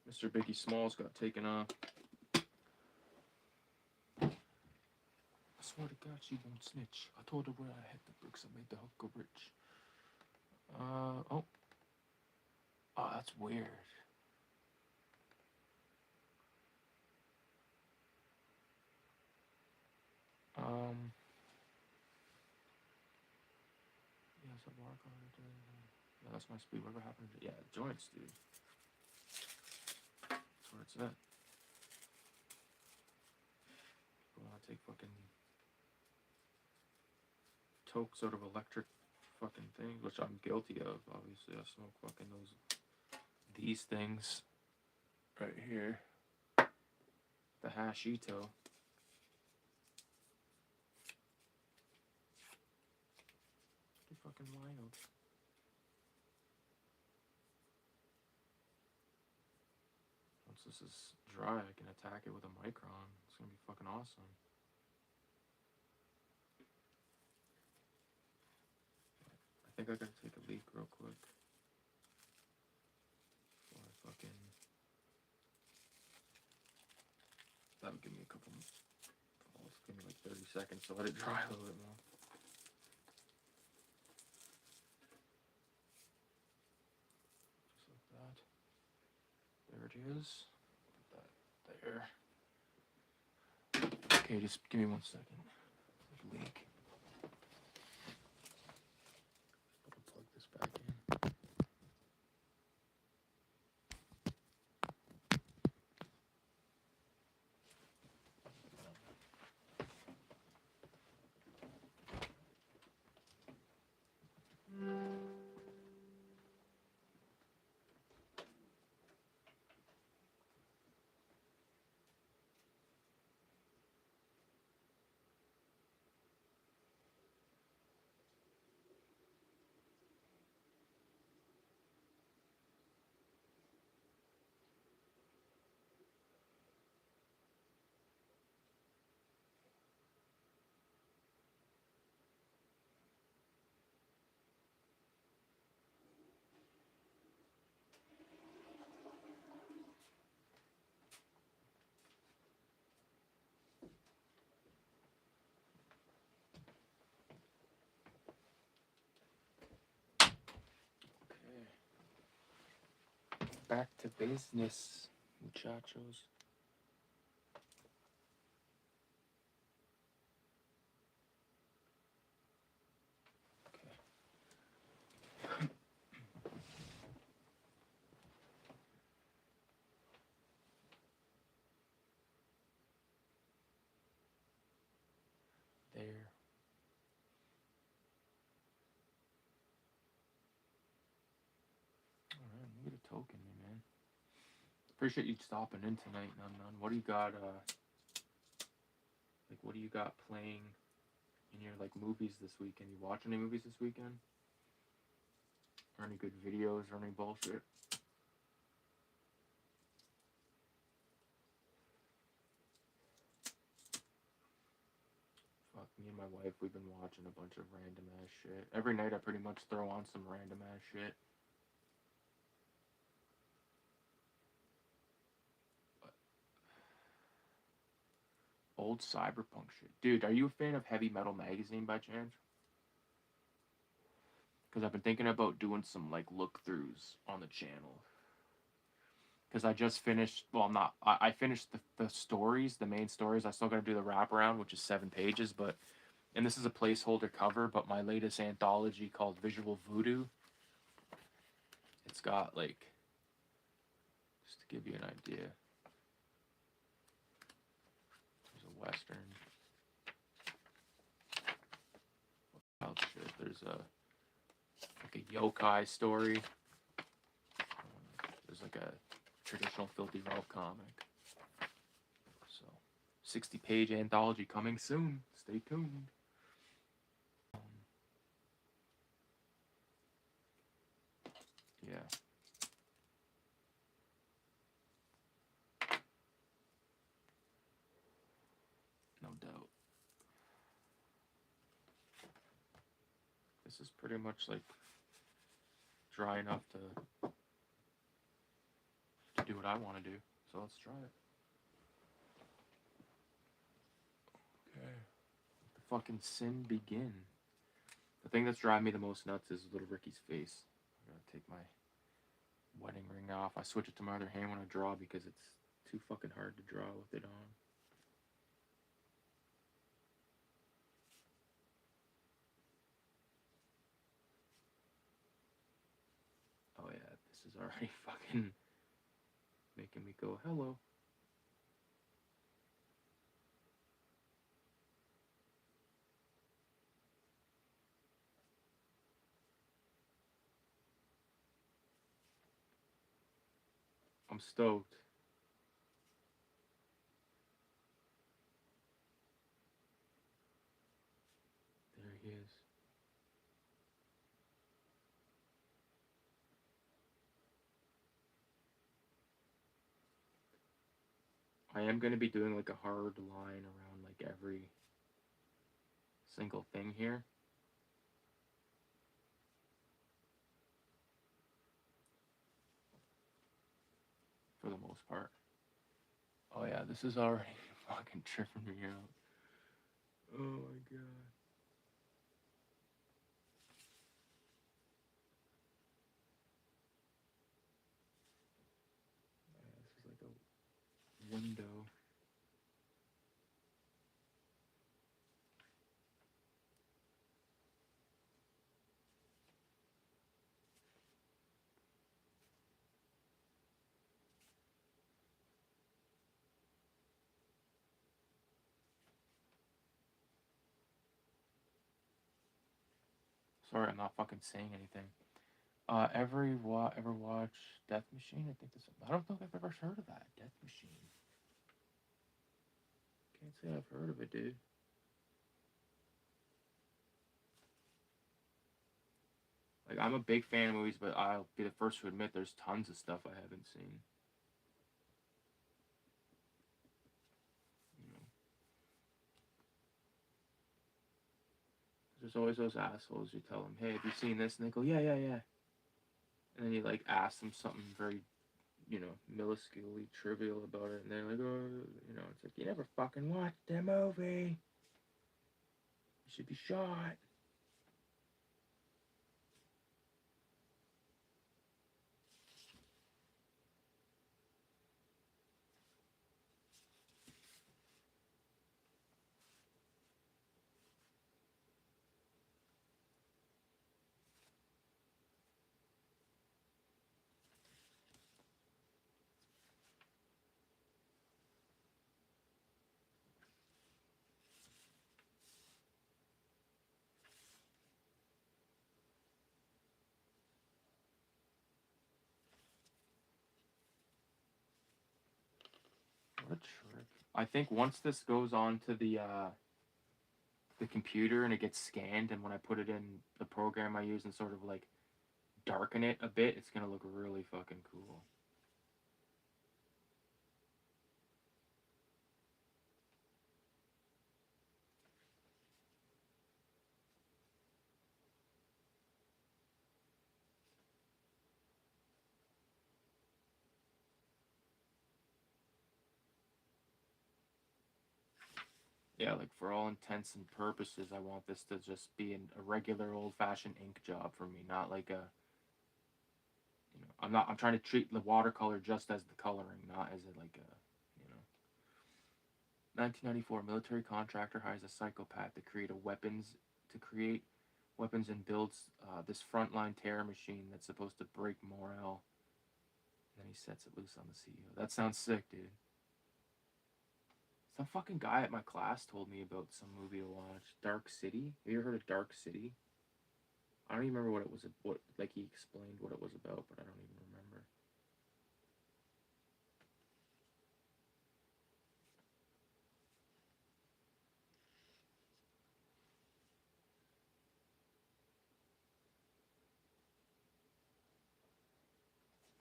Mr. Biggie Smalls got taken off. I swear to God, she won't snitch. I told her where I had the bricks. I made the hook go rich. Oh. Oh, that's weird. Yeah, so yeah, that's my speed. Whatever happened to, yeah, joints, dude. That's where it's at. People want to take fucking toke sort of electric fucking things, which I'm guilty of. Obviously, I smoke fucking these things right here. The hashito. Pretty fucking wild. Once this is dry, I can attack it with a micron. It's gonna be fucking awesome. I think I gotta take a leak real quick. Before I fucking. That would give me a couple. Oh, it's give me like 30 seconds to let it dry a little bit more. Just like that. There it is. Put that there. Okay, just give me 1 second. Leak. Plug this back in. Back to business, muchachos. Okay. There. Alright, look at the token, man. Appreciate you stopping in tonight, Nun. What do you got? What do you got playing in your like movies this weekend? You watch any movies this weekend? Or any good videos or any bullshit? Fuck, me and my wife, we've been watching a bunch of random ass shit. Every night I pretty much throw on some random ass shit. Old cyberpunk shit. Dude, are you a fan of Heavy Metal Magazine by chance? Because I've been thinking about doing some like look-throughs on the channel. Because I just finished, well, I'm not, I finished the stories, the main stories. I still got to do the wraparound, which is 7 pages, but, and this is a placeholder cover, but my latest anthology called Visual Voodoo, it's got like, just to give you an idea, there's a Western, wild shit, there's like a yokai story, there's like a traditional Filthy Ralph comic, so 60-page anthology coming soon, stay tuned. Yeah. No doubt. This is pretty much like dry enough to do what I want to do. So let's try it. Okay. Let the fucking sin begin. The thing that's driving me the most nuts is little Ricky's face. I'm gonna take my wedding ring off. I switch it to my other hand when I draw because it's too fucking hard to draw with it on. Oh yeah, this is already fucking making me go, hello. I'm stoked. There he is. I am going to be doing like a hard line around like every single thing here. For the most part. Oh yeah, this is already fucking tripping me out. Oh my god. This is like a window. Sorry, I'm not fucking saying anything. Ever watch Death Machine? I think this. I don't think I've ever heard of that. Death Machine. Can't say I've heard of it, dude. Like, I'm a big fan of movies, but I'll be the first to admit there's tons of stuff I haven't seen. You know, there's always those assholes. You tell them, "Hey, have you seen this?" And they go, "Yeah, yeah, yeah." And then you like ask them something very, minusculely trivial about it, and they're like, "Oh, it's like you never fucking watched the movie. You should be shot." a trick. I think once this goes on to the computer and it gets scanned, and when I put it in the program I use and sort of like darken it a bit, it's gonna look really fucking cool. Yeah, like for all intents and purposes, I want this to just be a regular old-fashioned ink job for me, not like a, I'm trying to treat the watercolor just as the coloring, not as a, like a, 1994 military contractor hires a psychopath to create weapons and builds this frontline terror machine that's supposed to break morale. And then he sets it loose on the CEO. That sounds sick, dude. Some fucking guy at my class told me about some movie to watch. Dark City. Have you ever heard of Dark City? I don't even remember what it was. What like he explained what it was about, but I don't even remember.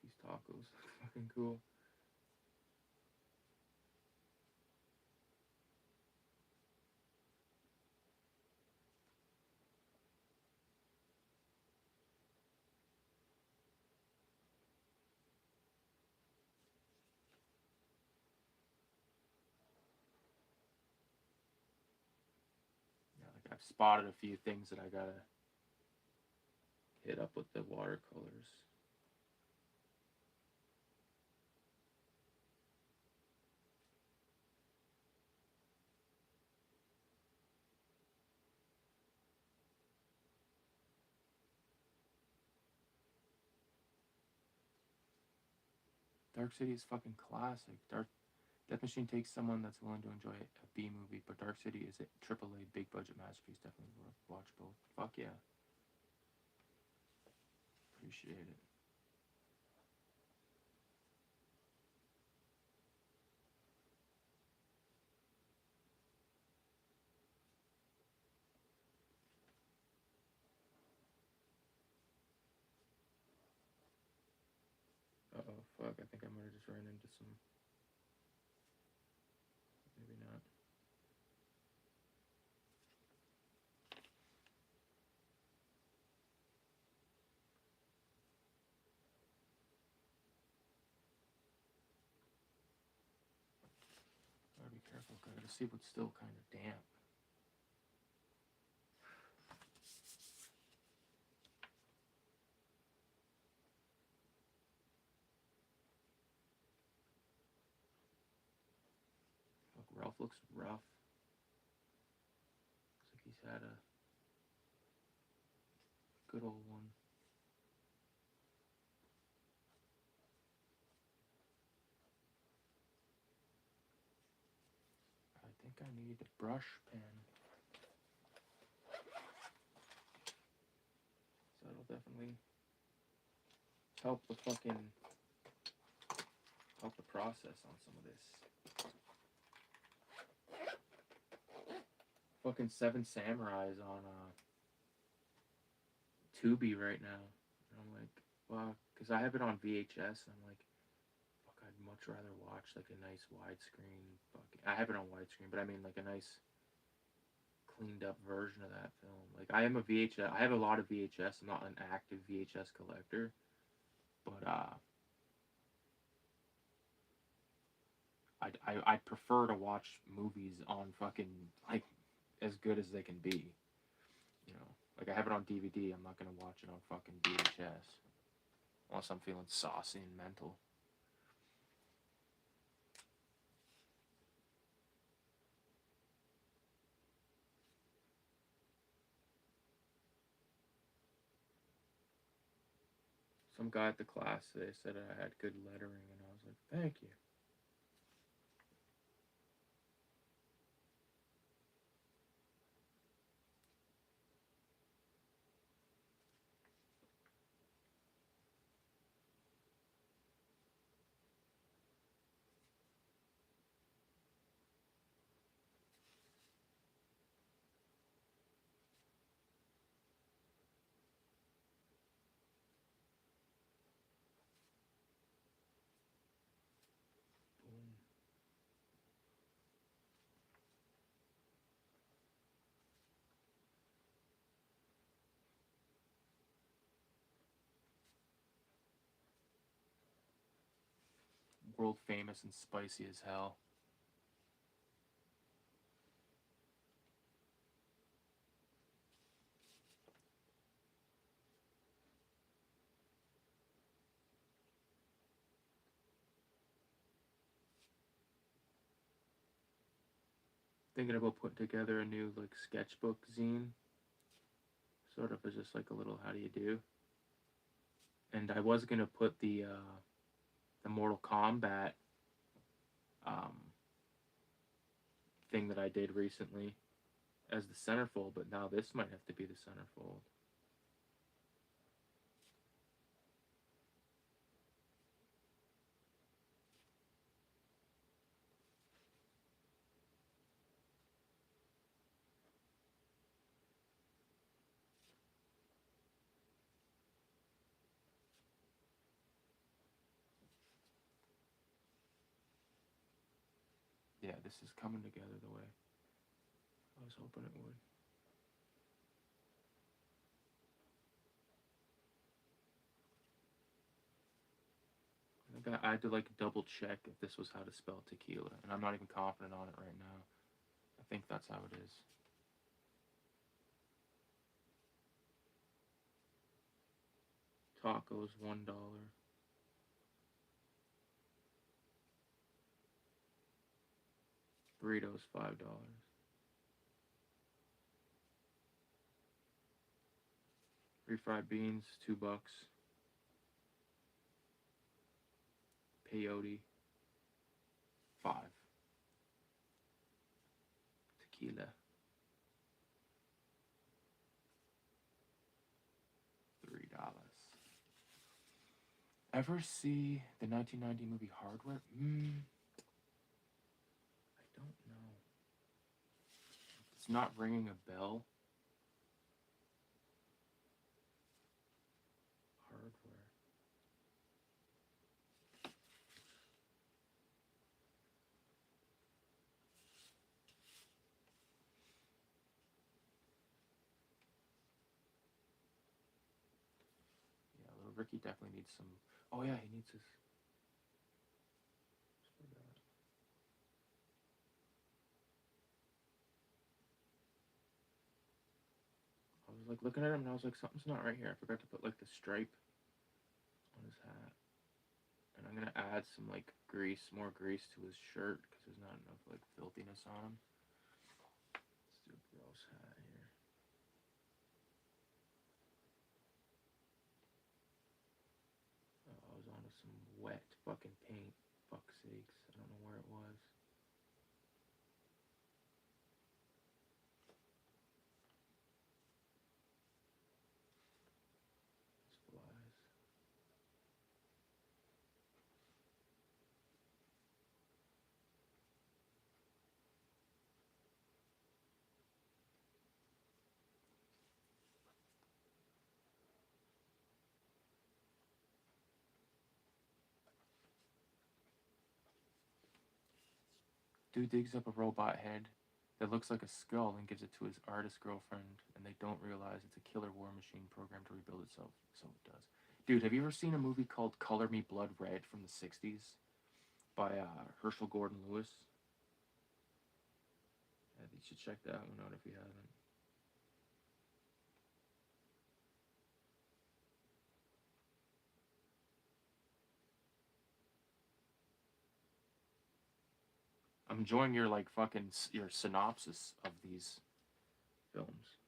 These tacos, fucking cool. Yeah, like I've spotted a few things that I gotta hit up with the watercolors. Dark City is fucking classic. Death Machine takes someone that's willing to enjoy a B movie, but Dark City is a AAA big budget masterpiece. Definitely worth watch both. Fuck yeah. Appreciate it. Uh-oh, fuck. I think I might have just ran into some. Maybe not. Gotta be careful. Gotta see what's still kind of damp. Fuck, Ralph looks rough. Looks like he's had a good old one. I think I need a brush pen. So that'll definitely help the process on some of this. Fucking Seven Samurais on Tubi right now. And I'm like, wow, because I have it on VHS. And I'm like, fuck, I'd much rather watch like a nice widescreen. I have it on widescreen, but I mean like a nice cleaned up version of that film. Like I am a VHS. I have a lot of VHS. I'm not an active VHS collector, but I'd prefer to watch movies on fucking like as good as they can be. You know, like I have it on DVD. I'm not gonna watch it on fucking VHS unless I'm feeling saucy and mental. Some guy at the class today said I had good lettering, and I was like, thank you. world famous and spicy as hell. Thinking about putting together a new like sketchbook zine, sort of as just like a little how do you do. And I was gonna put the Mortal Kombat um, thing that I did recently as the centerfold, but now this might have to be the centerfold. Yeah, this is coming together the way I was hoping it would. I had to like double check if this was how to spell tequila, and I'm not even confident on it right now. I think that's how it is. Tacos, $1. Burritos, $5. Refried beans, $2. Peyote, 5. Tequila, $3. Ever see the 1990 movie Hardware? I don't know. It's not ringing a bell. Hardware. Yeah, little Ricky definitely needs some. Oh yeah, he needs his. I was like looking at him and I was like, something's not right here. I forgot to put like the stripe on his hat. And I'm gonna add some like grease, more grease to his shirt because there's not enough like filthiness on him. Let's do a gross hat here. Oh, I was onto some wet fucking paint. Fuck's sakes. I don't know where it was. Flies. Dude digs up a robot head that looks like a skull and gives it to his artist girlfriend, and they don't realize it's a killer war machine programmed to rebuild itself, so it does. Dude, have you ever seen a movie called Color Me Blood Red from the 60s by Herschel Gordon Lewis? Yeah, you should check that one out if you haven't. I'm enjoying your like fucking your synopsis of these films.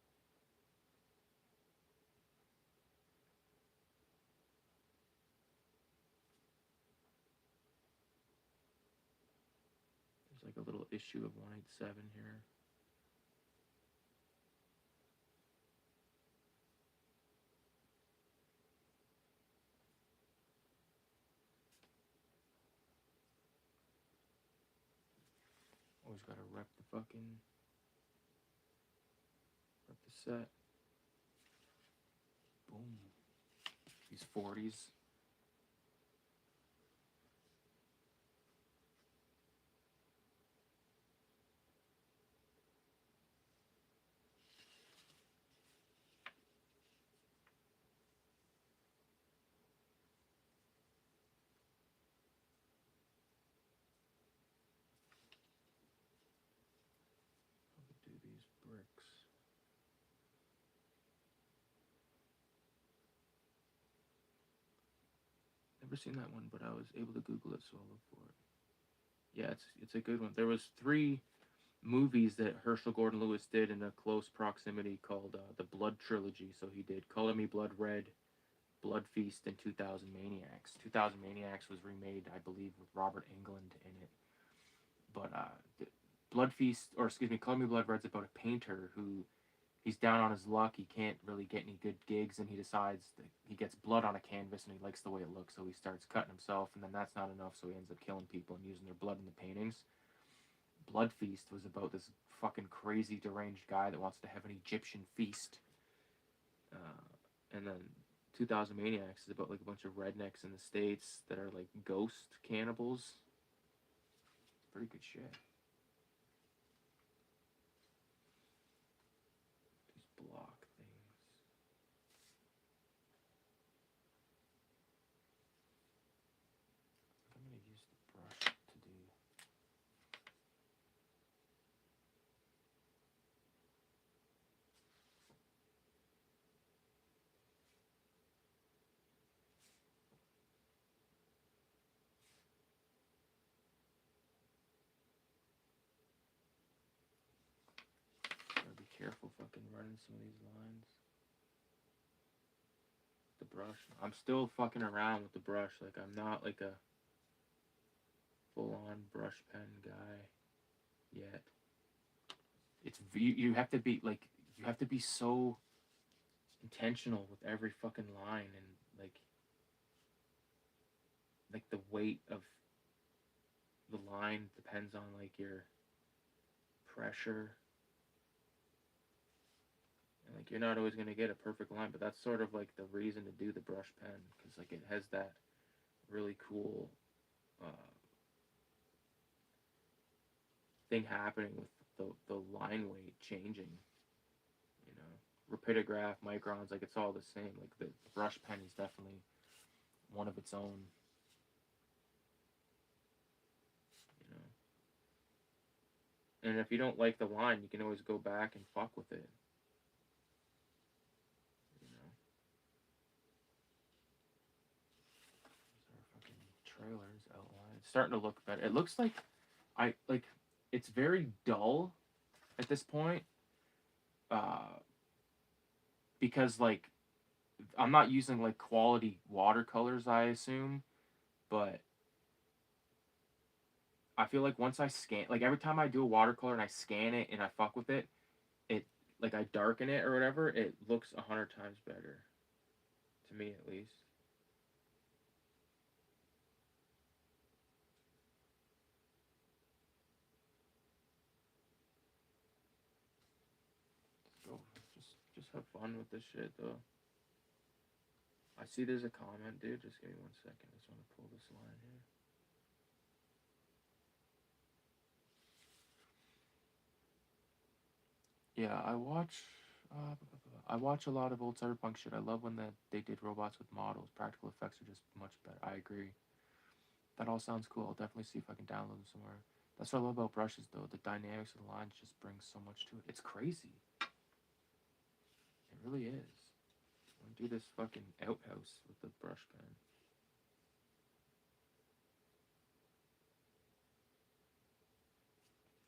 There's like a little issue of 187 here. Always gotta rep the set. Boom. These 40s. Never seen that one, but I was able to Google it, so I'll look for it. Yeah, it's a good one. There was 3 movies that Herschel Gordon Lewis did in a close proximity called the Blood Trilogy. So he did Color Me Blood Red, Blood Feast, and 2000 Maniacs. 2000 Maniacs was remade, I believe, with Robert Englund in it. But Blood Feast, or excuse me, Color Me Blood Red's about a painter who he's down on his luck. He can't really get any good gigs, and he decides that he gets blood on a canvas, and he likes the way it looks, so he starts cutting himself, and then that's not enough, so he ends up killing people and using their blood in the paintings. Blood Feast was about this fucking crazy deranged guy that wants to have an Egyptian feast. And then 2000 Maniacs is about like a bunch of rednecks in the States that are like ghost cannibals. It's pretty good shit. These block things. I'm gonna use the brush to do. Gotta be careful fucking running some of these lines. The brush. I'm still fucking around with the brush. Like, I'm not like a full-on brush pen guy yet. It's you have to be like, you have to be so intentional with every fucking line, and like the weight of the line depends on like your pressure, and like you're not always going to get a perfect line, but that's sort of like the reason to do the brush pen, because like it has that really cool thing happening with the line weight changing, you know, rapidograph, microns, like it's all the same. Like the brush pen is definitely one of its own, you know. And if you don't like the line, you can always go back and fuck with it, you know. These are fucking trailers outlined. It's starting to look better. It looks like it's very dull at this point, because like I'm not using like quality watercolors, I assume, but I feel like once I scan, like every time I do a watercolor and I scan it and I fuck with it, it like I darken it or whatever, it looks 100 times better, to me at least. So just have fun with this shit though. I see there's a comment, dude. Just give me 1 second. I just want to pull this line here. Yeah, I watch a lot of old cyberpunk shit. I love when they did robots with models. Practical effects are just much better. I agree. That all sounds cool. I'll definitely see if I can download them somewhere. That's what I love about brushes, though. The dynamics of the lines just bring so much to it. It's crazy. It really is. I'm gonna do this fucking outhouse with the brush pen.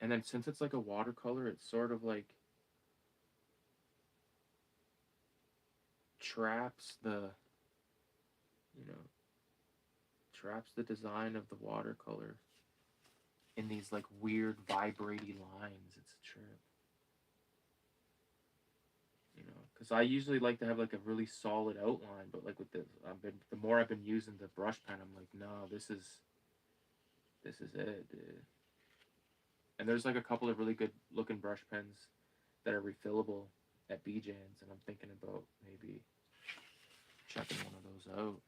And then since it's like a watercolor, it's sort of like traps the, you know, traps the design of the watercolor in these like weird vibrating lines. It's a trip. You know, because I usually like to have like a really solid outline, but like with this, the more I've been using the brush pen, I'm like, no, this is it, dude. And there's like a couple of really good looking brush pens that are refillable at BJ's, and I'm thinking about maybe checking one of those out.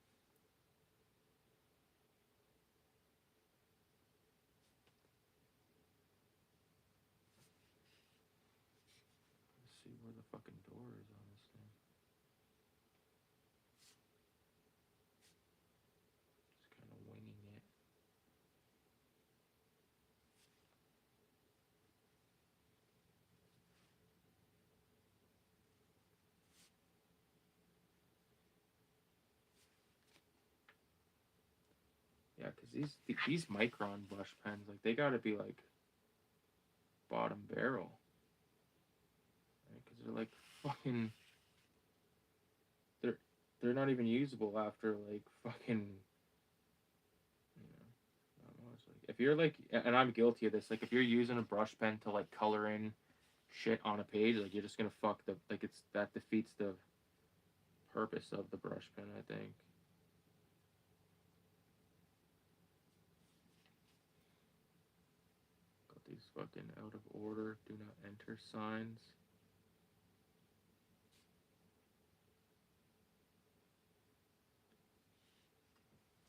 Let's see where the fucking door is on this thing. Just kind of winging it. Yeah, because these Micron brush pens, like, they gotta be like bottom barrel, right? Because they're like fucking, they're they're not even usable after like fucking, I don't know, it's like, if you're like, and I'm guilty of this, like if you're using a brush pen to like color in shit on a page, like you're just gonna fuck the, like, it's, that defeats the purpose of the brush pen, I think. Got these fucking out of order, do not enter signs.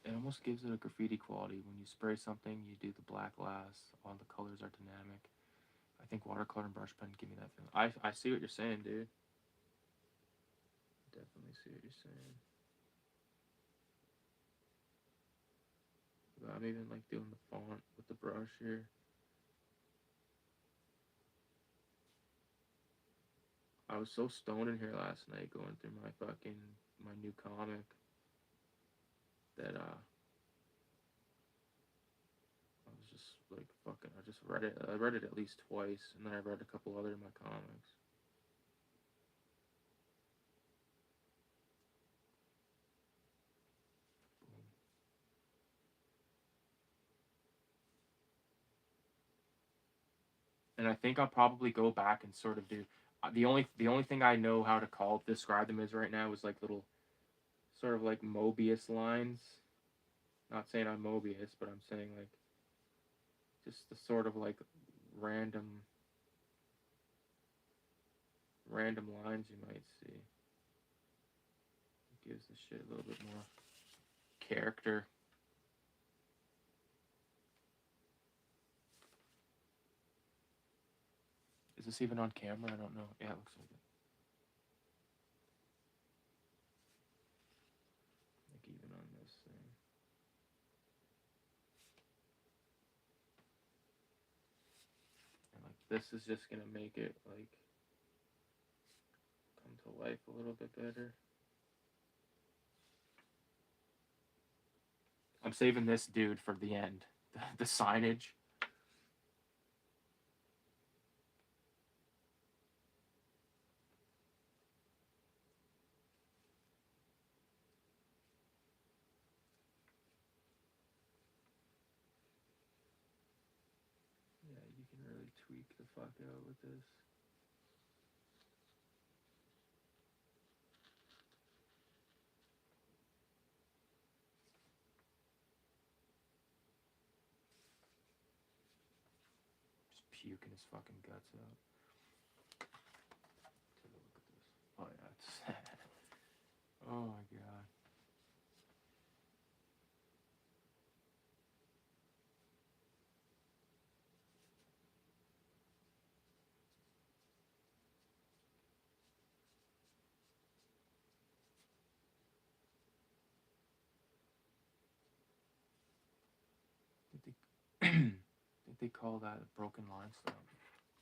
It almost gives it a graffiti quality. When you spray something, you do the black last, all the colors are dynamic. I think watercolor and brush pen give me that feeling. I see what you're saying, dude. Definitely see what you're saying. But I'm even like doing the font with the brush here. I was so stoned in here last night going through my new comic that I was just like fucking, I just read it. I read it at least twice, and then I read a couple other of my comics. And I think I'll probably go back and sort of do the only thing I know how to describe them as right now is like little sort of like Mobius lines. Not saying I'm Mobius, but I'm saying like just the sort of like random lines you might see. It gives the shit a little bit more character. Is this even on camera? I don't know. Yeah, it looks like it. Like even on this thing. And like this is just gonna make it like come to life a little bit better. I'm saving this dude for the end. The signage. Yeah, you can really tweak the fuck out with this. Just puking his fucking guts out. Take a look at this. Oh yeah, it's oh my god. I think they call that a broken limestone.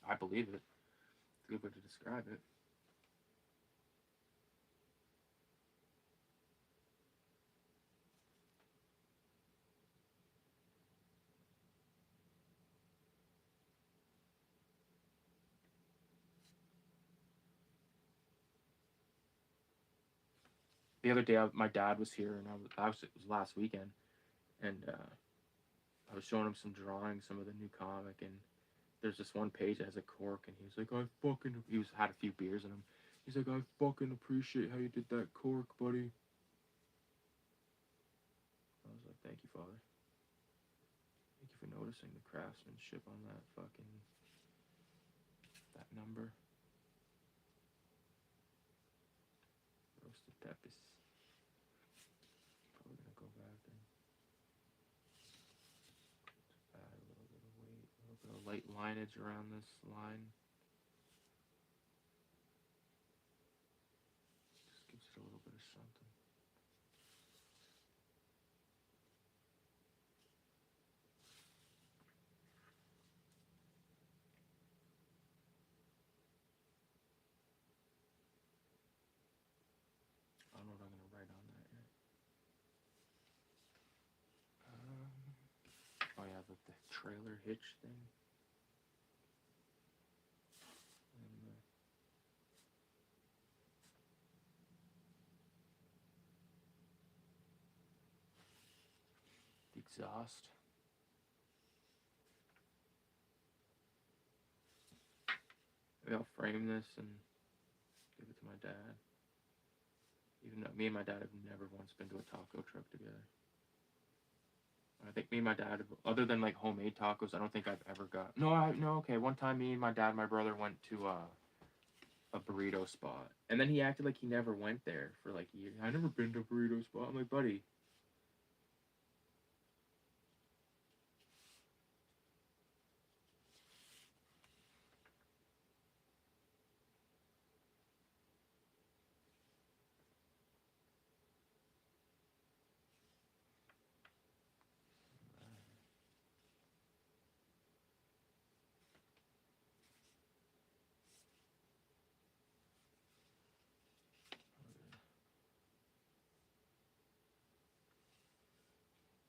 I believe it. It's a good way to describe it. The other day, my dad was here, and it was last weekend, and I was showing him some drawings, some of the new comic, and there's this one page that has a cork, and he was like, he had a few beers in him. He's like, I fucking appreciate how you did that cork, buddy. I was like, thank you, Father. Thank you for noticing the craftsmanship on that number. Roasted peppers. Probably gonna go back and add a little bit of weight, a little bit of light lineage around this line. Just gives it a little bit of something. I don't know what I'm gonna write on that yet. like the trailer hitch thing. And, the exhaust. Maybe I'll frame this and give it to my dad. Even though me and my dad have never once been to a taco truck together. I think me and my dad, other than like homemade tacos, I don't think I've ever got. No, okay. One time, me and my dad, and my brother went to a burrito spot, and then he acted like he never went there for like years. I never been to a burrito spot. I'm like, buddy.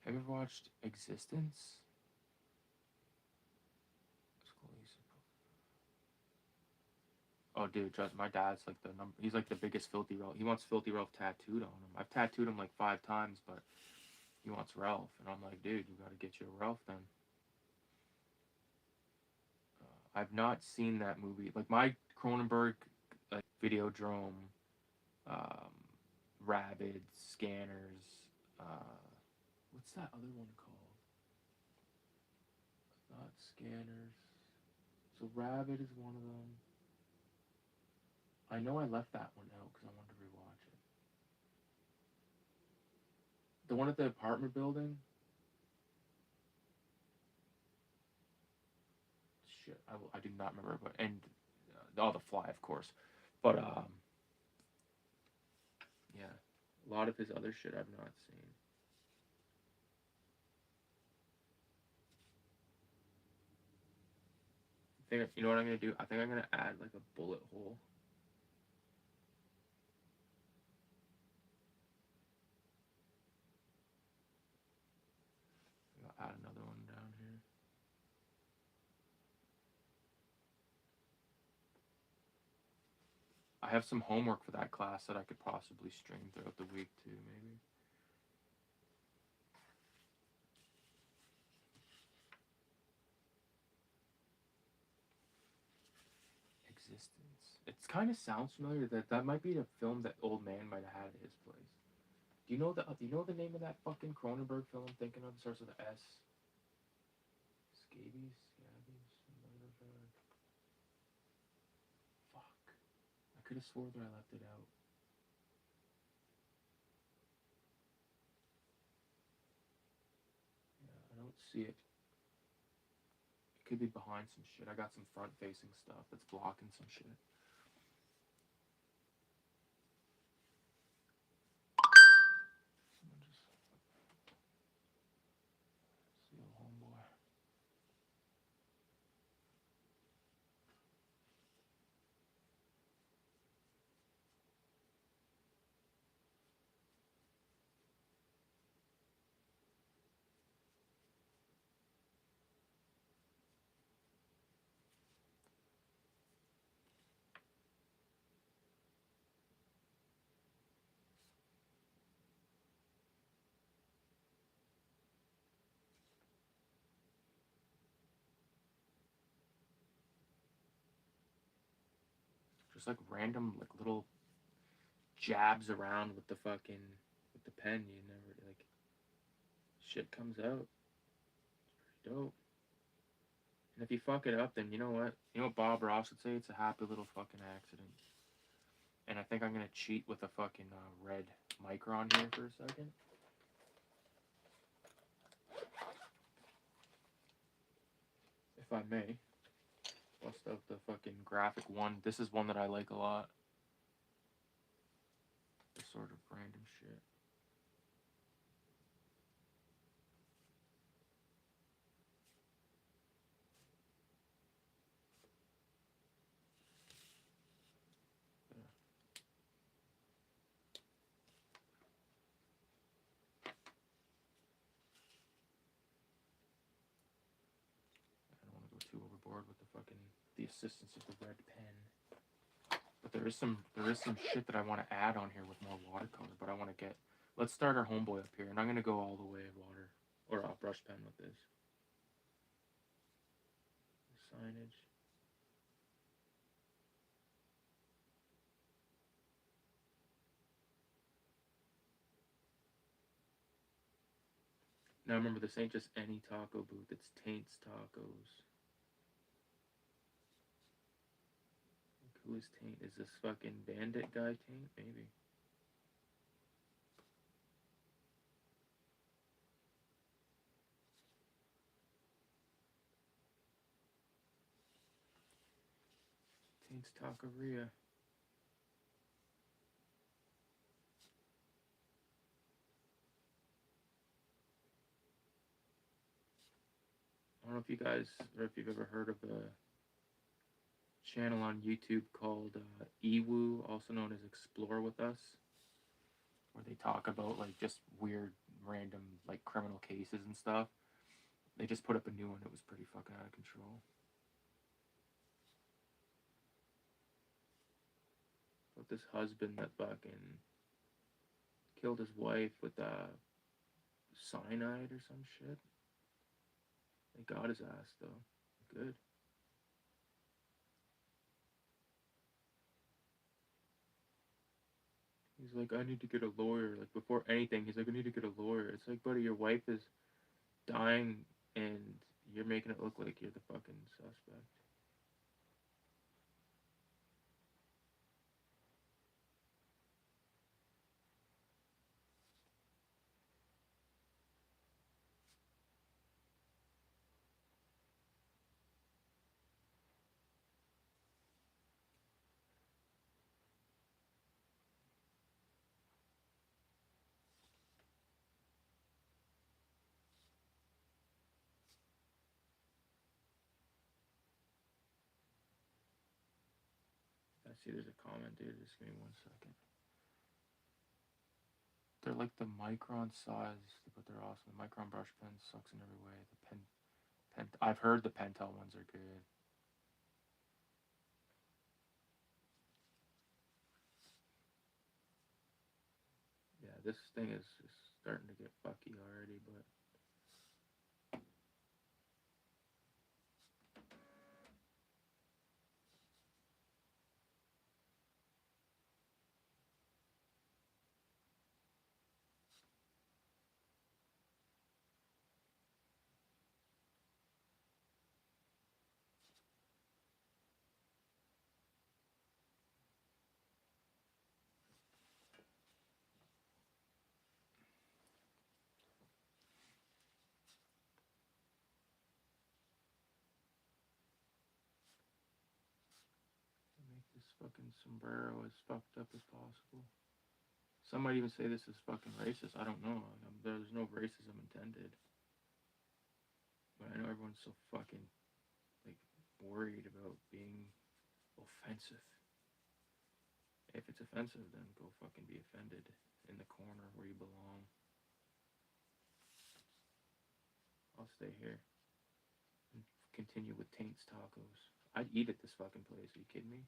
Have you ever watched Existence? Oh, dude, trust my dad's like the number. He's like the biggest Filthy Ralph. He wants Filthy Ralph tattooed on him. I've tattooed him like 5 times, but he wants Ralph, and I'm like, dude, you got to get you a Ralph then. I've not seen that movie. Like my Cronenberg, like Videodrome, um, Rabbids, Scanners. What's that other one called? Not Scanners. So Rabbit is one of them. I know I left that one out because I wanted to rewatch it. The one at the apartment building. Shit, I do not remember. But and The Fly, of course. But yeah, a lot of his other shit I've not seen. You know what I'm gonna do? I think I'm gonna add like a bullet hole. I'll add another one down here. I have some homework for that class that I could possibly stream throughout the week too, maybe. Existence. It kind of sounds familiar. That might be the film that old man might have had at his place. Do you know the name of that fucking Cronenberg film I'm thinking of? It starts with an S. Scabies? Fuck. I could have swore that I left it out. Yeah, I don't see it. It could be behind some shit. I got some front-facing stuff that's blocking some shit. Just like random like little jabs around with the fucking with the pen. You never like shit comes out. It's pretty dope. And if you fuck it up, then you know what? You know what Bob Ross would say? It's a happy little fucking accident. And I think I'm gonna cheat with a fucking red micron here for a second. If I may. Bust out the fucking graphic one. This is one that I like a lot. This sort of random shit. the assistance of the red pen. But there is some shit that I want to add on here with more watercolor. But I want to get. Let's start our homeboy up here, and I'm gonna go all the way water or brush pen with this. Signage. Now remember, this ain't just any taco booth. It's Taint's Tacos. Who is Taint? Is this fucking bandit guy Taint? Maybe. Taint's Taqueria. I don't know if you guys, or if you've ever heard of a channel on YouTube called Ewu, also known as Explore With Us, where they talk about like just weird, random like criminal cases and stuff. They just put up a new one. It was pretty fucking out of control. About this husband that fucking killed his wife with cyanide or some shit. They got his ass though. Good. He's like, I need to get a lawyer. Like, before anything, he's like, I need to get a lawyer. It's like, buddy, your wife is dying and you're making it look like you're the fucking suspect. I see there's a comment, dude. Just give me 1 second. They're like the micron size, but they're awesome. The micron brush pen sucks in every way. The pen, I've heard the Pentel ones are good. Yeah, this thing is starting to get fucky already, but make this fucking sombrero as fucked up as possible. Some might even say this is fucking racist. I don't know. There's no racism intended. But I know everyone's so fucking, like, worried about being offensive. If it's offensive, then go fucking be offended in the corner where you belong. I'll stay here and continue with Taint's Tacos. I'd eat at this fucking place. Are you kidding me?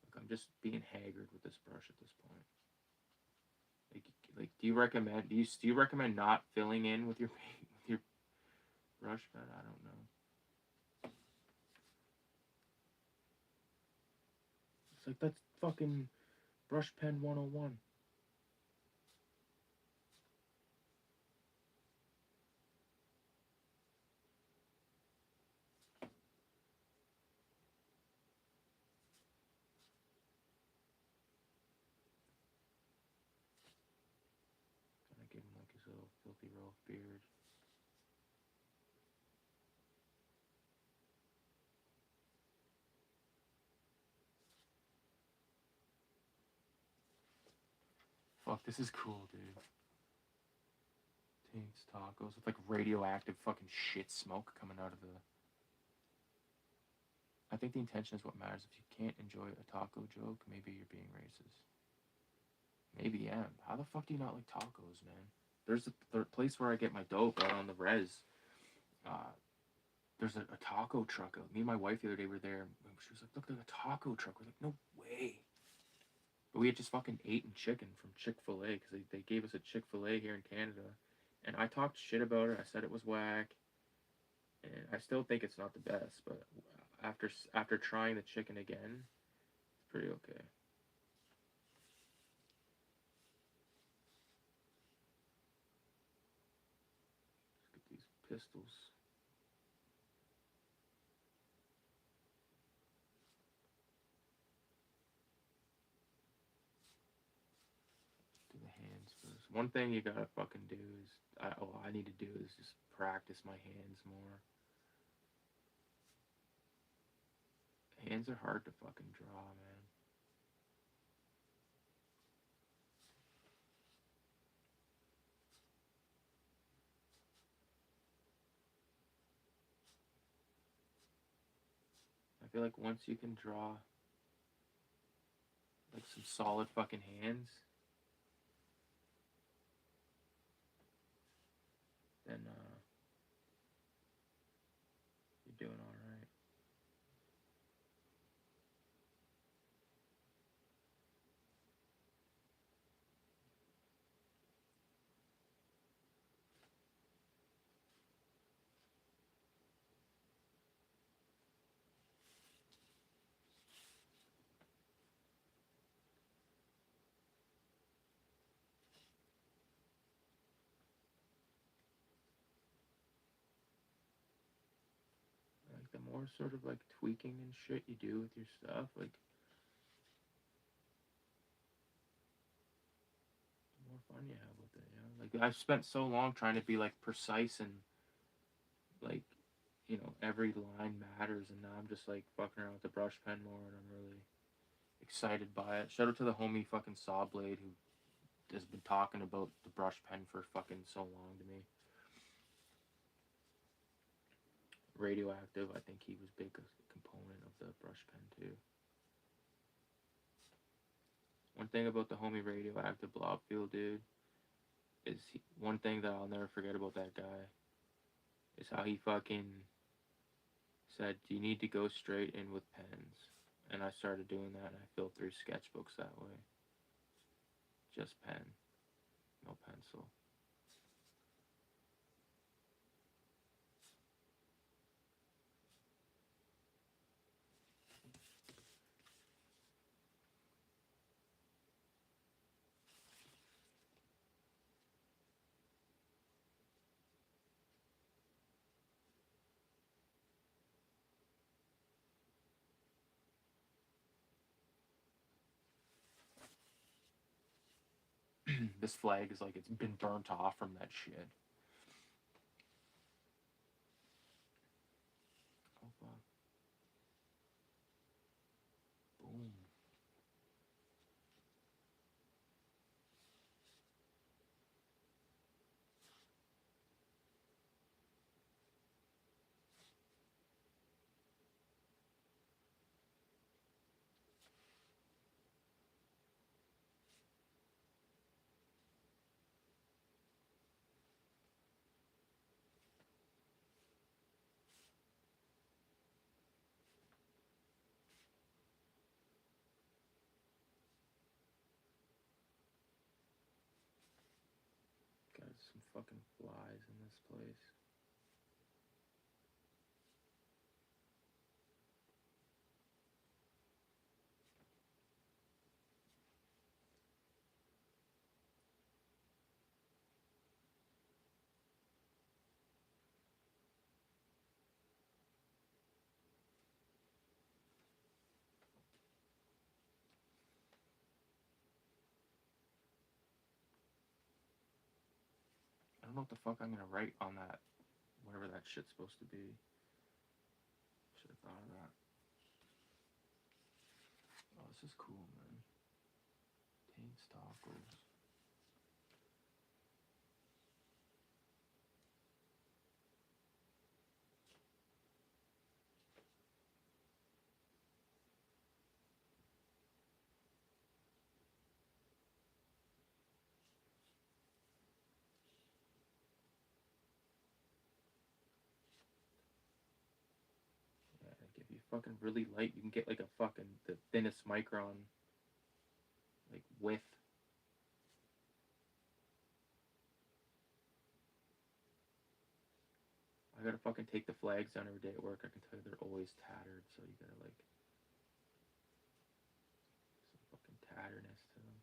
Like, I'm just being haggard with this brush at this point. Like, do you recommend not filling in with your brush pad? I don't know. It's like, that's fucking brush pen 101. Gonna give him like his little filthy Rolf beard. Fuck, this is cool, dude. Taint's Tacos with like radioactive fucking shit smoke coming out of the. I think the intention is what matters. If you can't enjoy a taco joke, maybe you're being racist. Maybe I am. How the fuck do you not like tacos, man? There's the place where I get my dope out on the res. there's a taco truck. Me and my wife the other day were there. She was like, look, there's a taco truck. We're like, no way. But we had just fucking eaten chicken from Chick-fil-A because they gave us a Chick-fil-A here in Canada. And I talked shit about it. I said it was whack. And I still think it's not the best. But after trying the chicken again, it's pretty okay. Let's get these pistols. Do the hands first. One thing you gotta fucking do is, I need to do is just practice my hands more. Hands are hard to fucking draw, man. I feel like once you can draw like some solid fucking hands, then you're doing all right. Like the more sort of like tweaking and shit you do with your stuff, like the more fun you have with it. You know, like I've spent so long trying to be like precise and like every line matters, and now I'm just like fucking around with the brush pen more, and I'm really excited by it. Shout out to the homie fucking Sawblade who has been talking about the brush pen for fucking so long to me. Radioactive, I think he was big a component of the brush pen too. One thing about the homie Radioactive Blobfield dude is one thing that I'll never forget about that guy is how he fucking said you need to go straight in with pens, and I started doing that, and I filled 3 sketchbooks that way. Just pen, no pencil. This flag is like it's been burnt off from that shit. Oh fuck. Boom. Got some fucking flies in this place. I don't know what the fuck I'm gonna write on that, whatever that shit's supposed to be. Should have thought of that. Oh, this is cool, man. Taints tacos. fucking really light. You can get like a fucking the thinnest micron like width. I gotta fucking take the flags down every day at work. I can tell you they're always tattered, so you gotta like some fucking tatterness to them.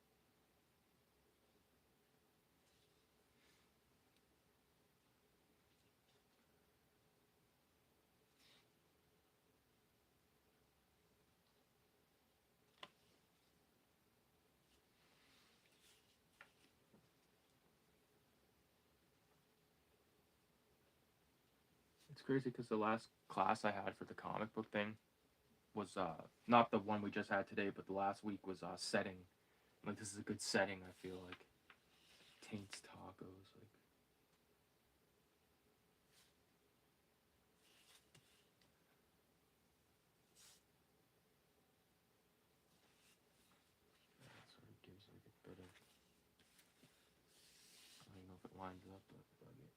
It's crazy because the last class I had for the comic book thing was not the one we just had today, but the last week was setting. Like this is a good setting. I feel like taints tacos. Like that sort of gives like a bit of. I don't know if it lines up, but fuck it.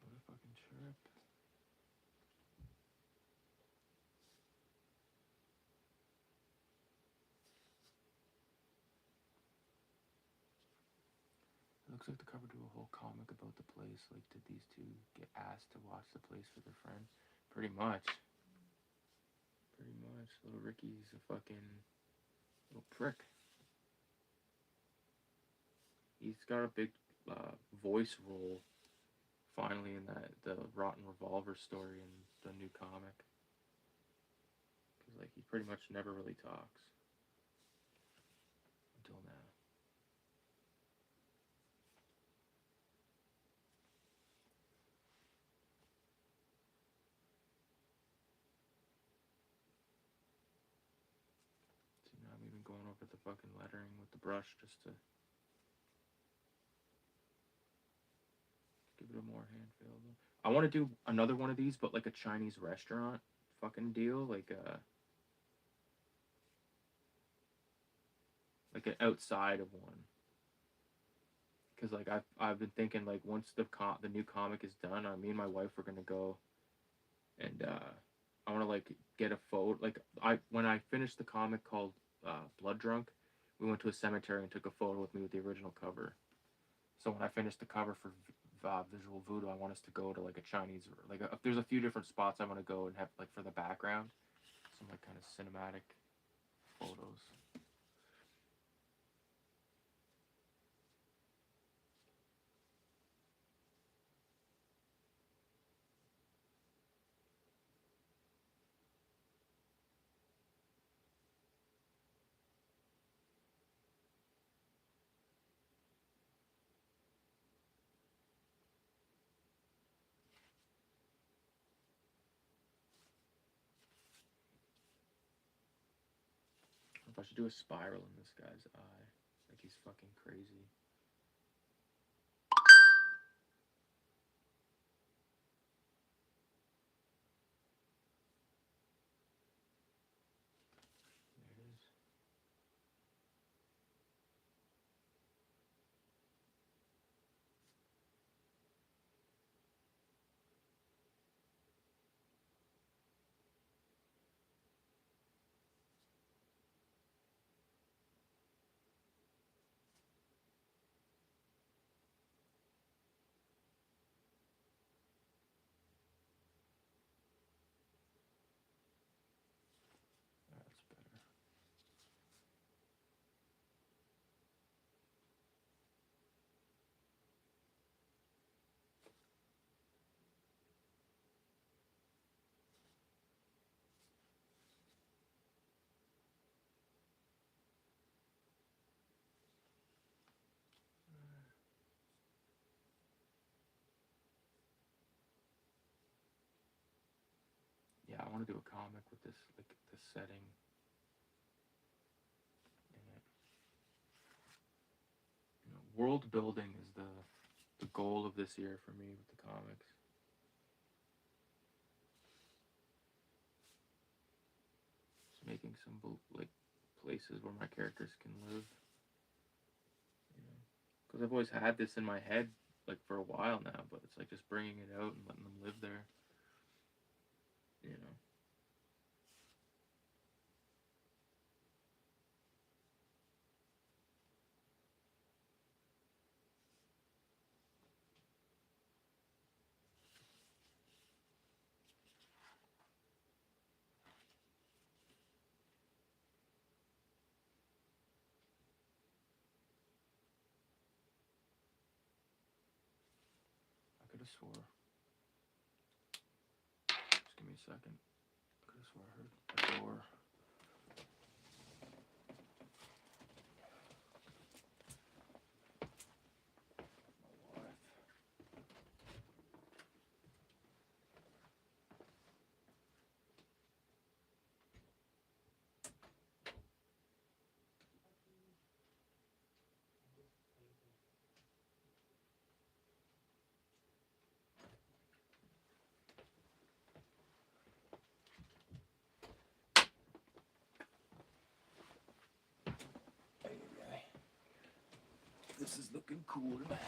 What a fucking trip. It looks like the cover to a whole comic about the place. Like, did these two get asked to watch the place for their friend? Pretty much. Pretty much. Little Ricky's a fucking little prick. He's got a big voice role finally in the Rotten Revolver story in the new comic. Because, like, he pretty much never really talks. Until now. So now I'm even going over the fucking lettering with the brush just to give it a more hand feel. I want to do another one of these, but like a Chinese restaurant fucking deal, like an outside of one. Because like I've been thinking like once the new comic is done, me and my wife are gonna go, and I want to like get a photo. Like when I finished the comic called Blood Drunk, we went to a cemetery and took a photo with me with the original cover. So when I finish the cover for Visual Voodoo, I want us to go to like a Chinese, there's a few different spots I want to go and have like for the background, some like kind of cinematic photos. If I should do a spiral in this guy's eye, like he's fucking crazy. There it is. That's better. Yeah, I want to do a comic with this setting in it. You know, world building is the goal of this year for me with the comics. making some like places where my characters can live. You know, because I've always had this in my head like for a while now, but it's like just bringing it out and letting them live there. You know. I could have swore. Just give me a second. I could have swore I heard a door. My wife. This is looking cool, man.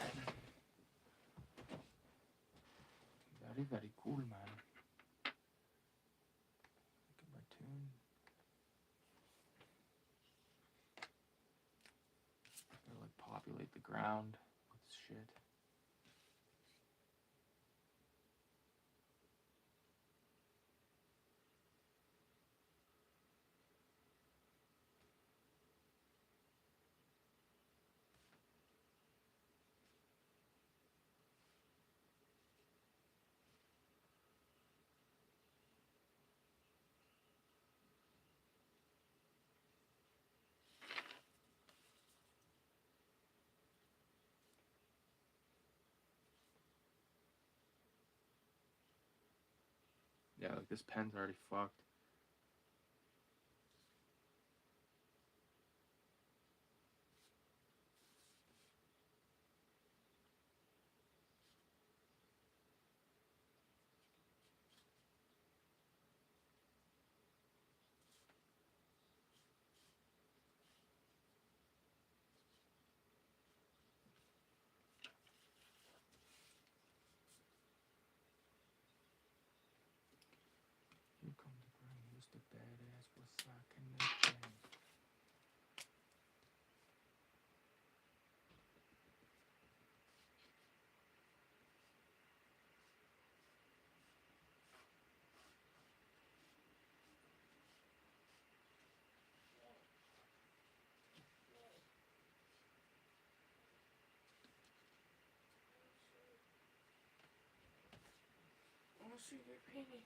Very, very cool, man. Look at my tune. I'm gonna like populate the ground with shit. Yeah, like this pen's already fucked. You come to bring Mr. Badass what's that connection? I want to see your painting.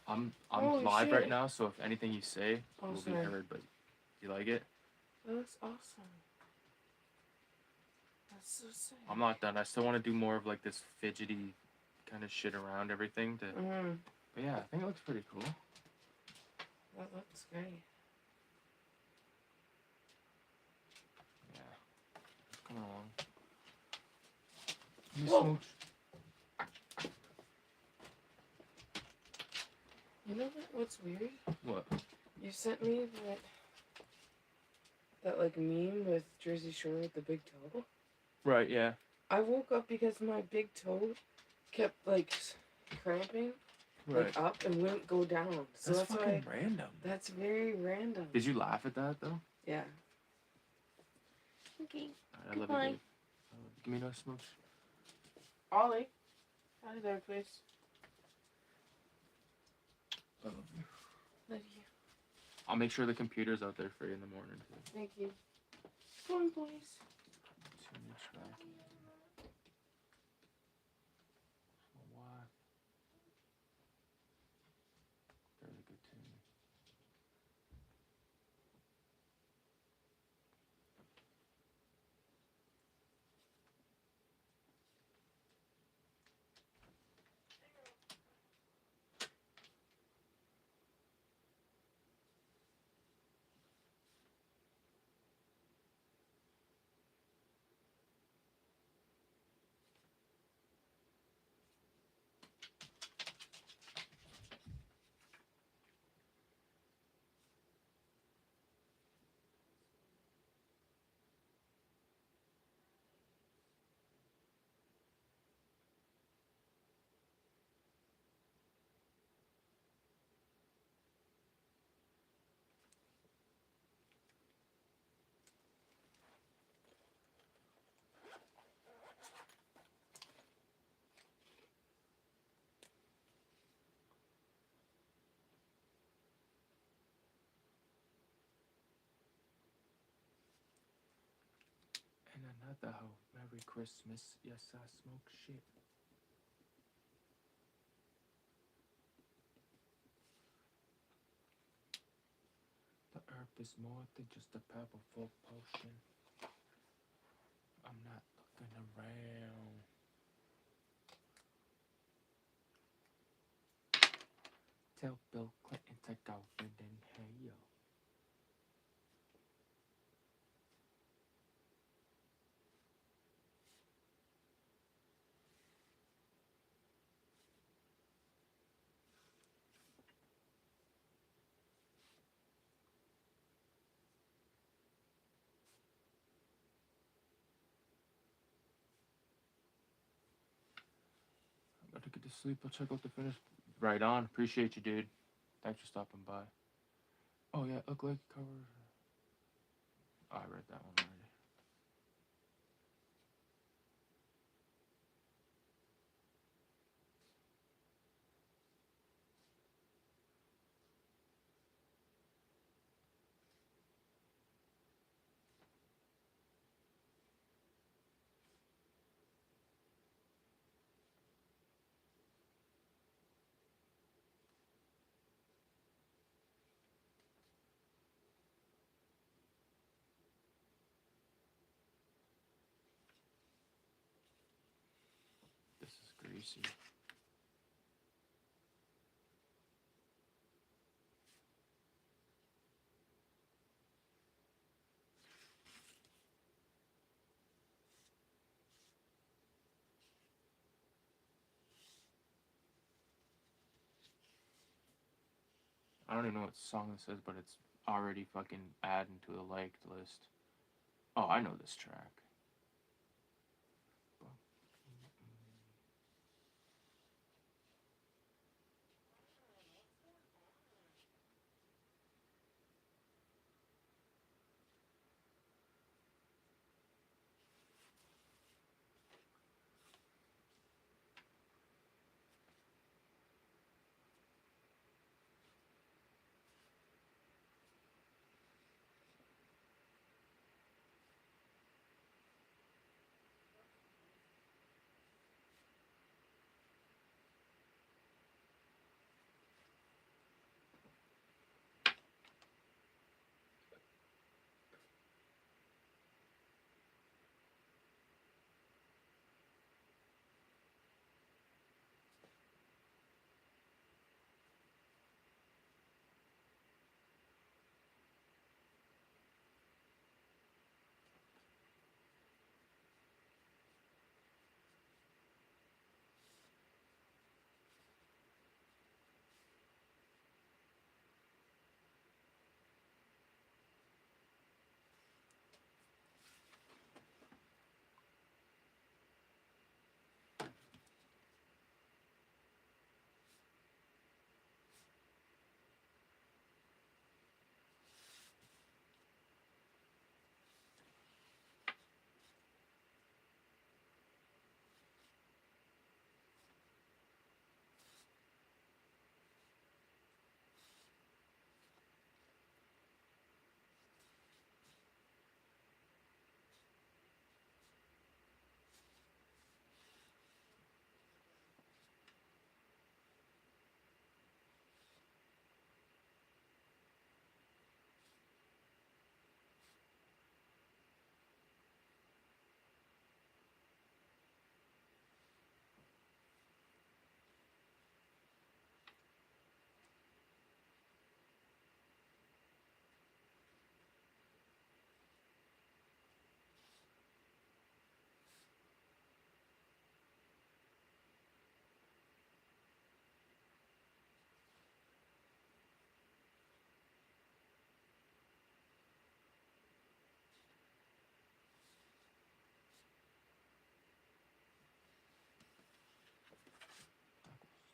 I'm Holy live shit. right now, so if anything you say Oh, will be sorry. heard, but you like it? That looks awesome. That's so sick. I'm not done. I still want to do more of like this fidgety kind of shit around everything to But yeah, I think it looks pretty cool. That looks great. Yeah. It's coming along. You Whoa. smooch. You know what's weird? What? You sent me that like meme with Jersey Shore with the big toe. Right, yeah. I woke up because my big toe kept like cramping, like up and wouldn't go down. So that's fucking why. random. That's very random. Did you laugh at that though? Yeah. Okay. I love you, babe. Give me no smooch. Ollie. Hi there, please. I love you. Love you. I'll make sure the computer's out there for you in the morning too. Thank you. Come on, boys. Too much wacky. My wife. Very good tune. at the hoe. Merry Christmas. Yes, I smoke shit. The herb is more than just a powerful potion. I'm not looking around. Tell Bill Clinton to go and inhale. I gotta get to sleep. I'll check out the finish. Right on. Appreciate you, dude. Thanks for stopping by. Oh yeah, ugly cover. Oh, I read that one already. This is greasy. I don't even know what song this is, but it's already fucking adding to the liked list. Oh, I know this track.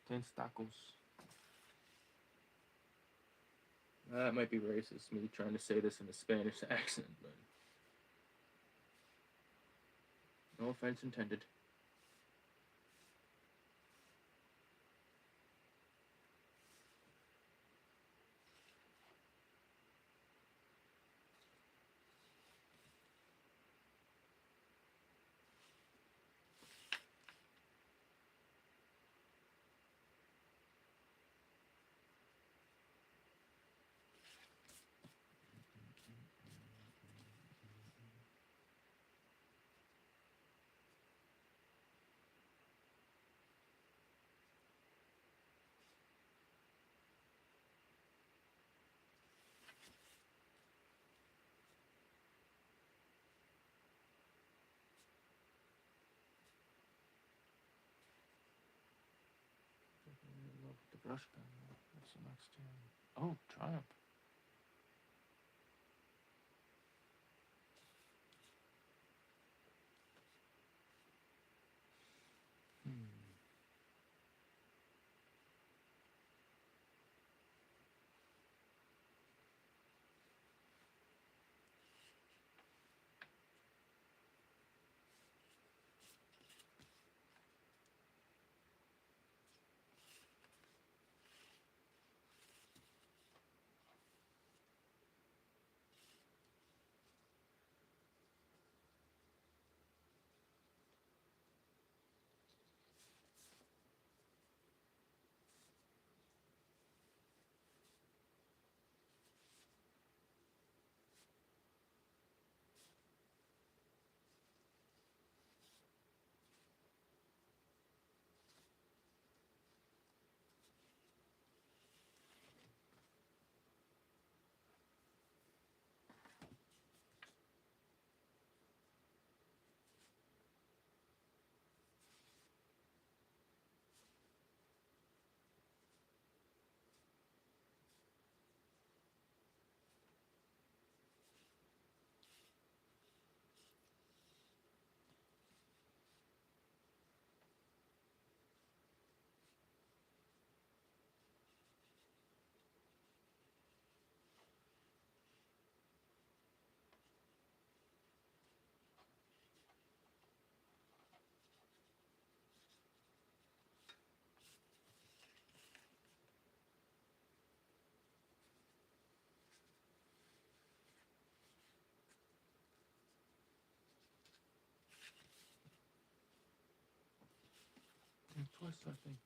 Ten tacos. That might be racist, me trying to say this in a Spanish accent, but no offense intended. brush pen. What's the next two? Oh, Triumph. Twist, I think.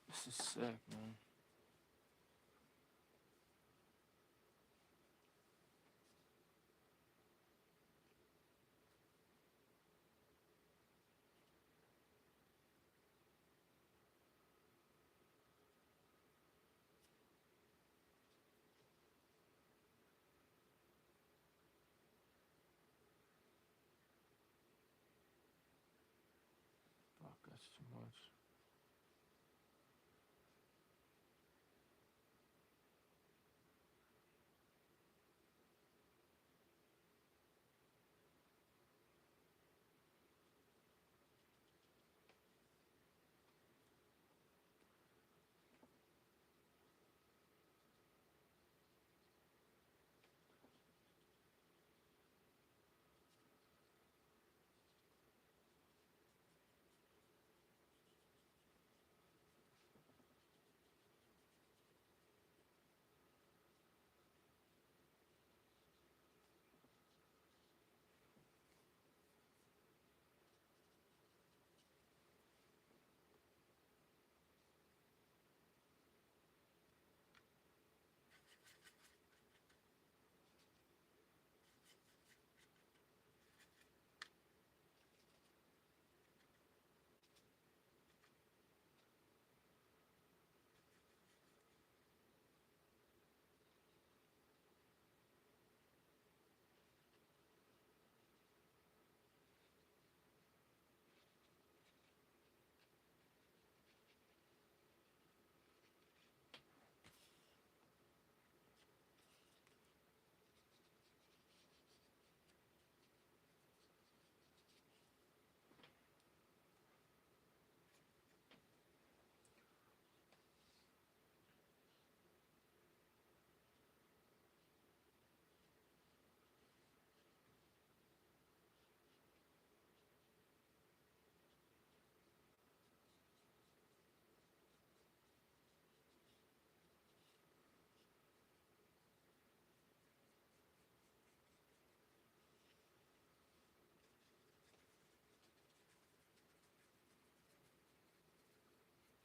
This is sick, man. Fuck, that's too much.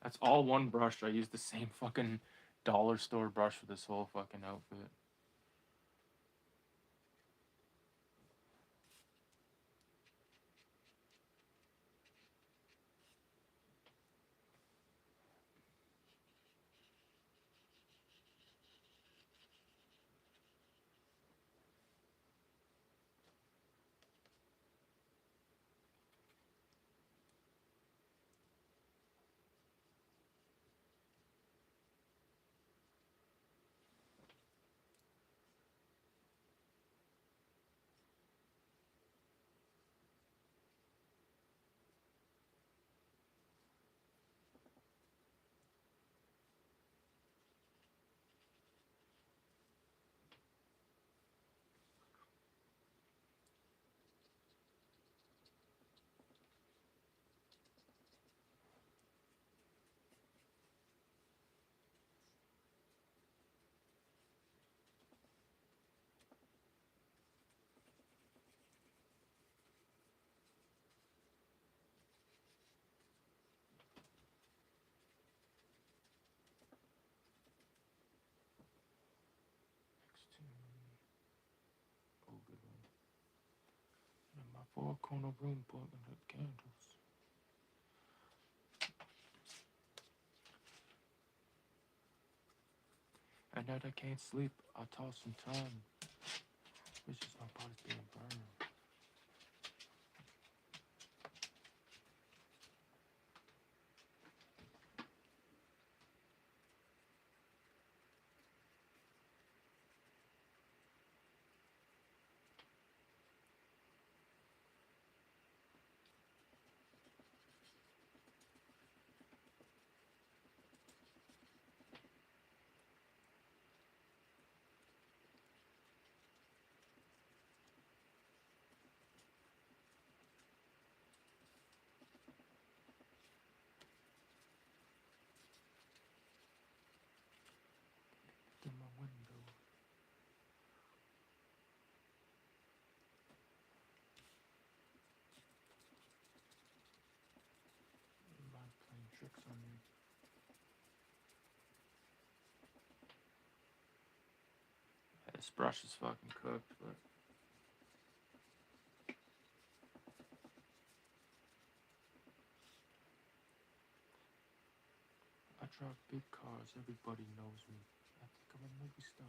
That's all one brush. I used the same fucking dollar store brush for this whole fucking outfit. my four-corner room pointing at candles. At night I can't sleep. I toss and turn. It's just my body's being burned. In my window. You might playing tricks on me. Yeah, this brush is fucking cooked, but I drive big cars. Everybody knows me. I think I'm a movie star.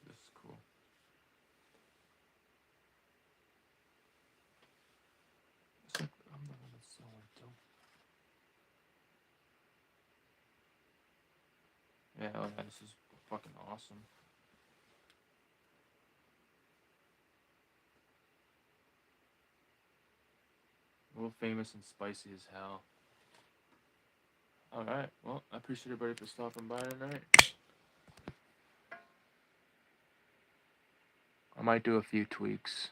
This is cool. It's like I'm the one that's sewing too. Yeah, oh yeah, this is fucking awesome. Real famous and spicy as hell. Alright, well, I appreciate everybody for stopping by tonight. I might do a few tweaks.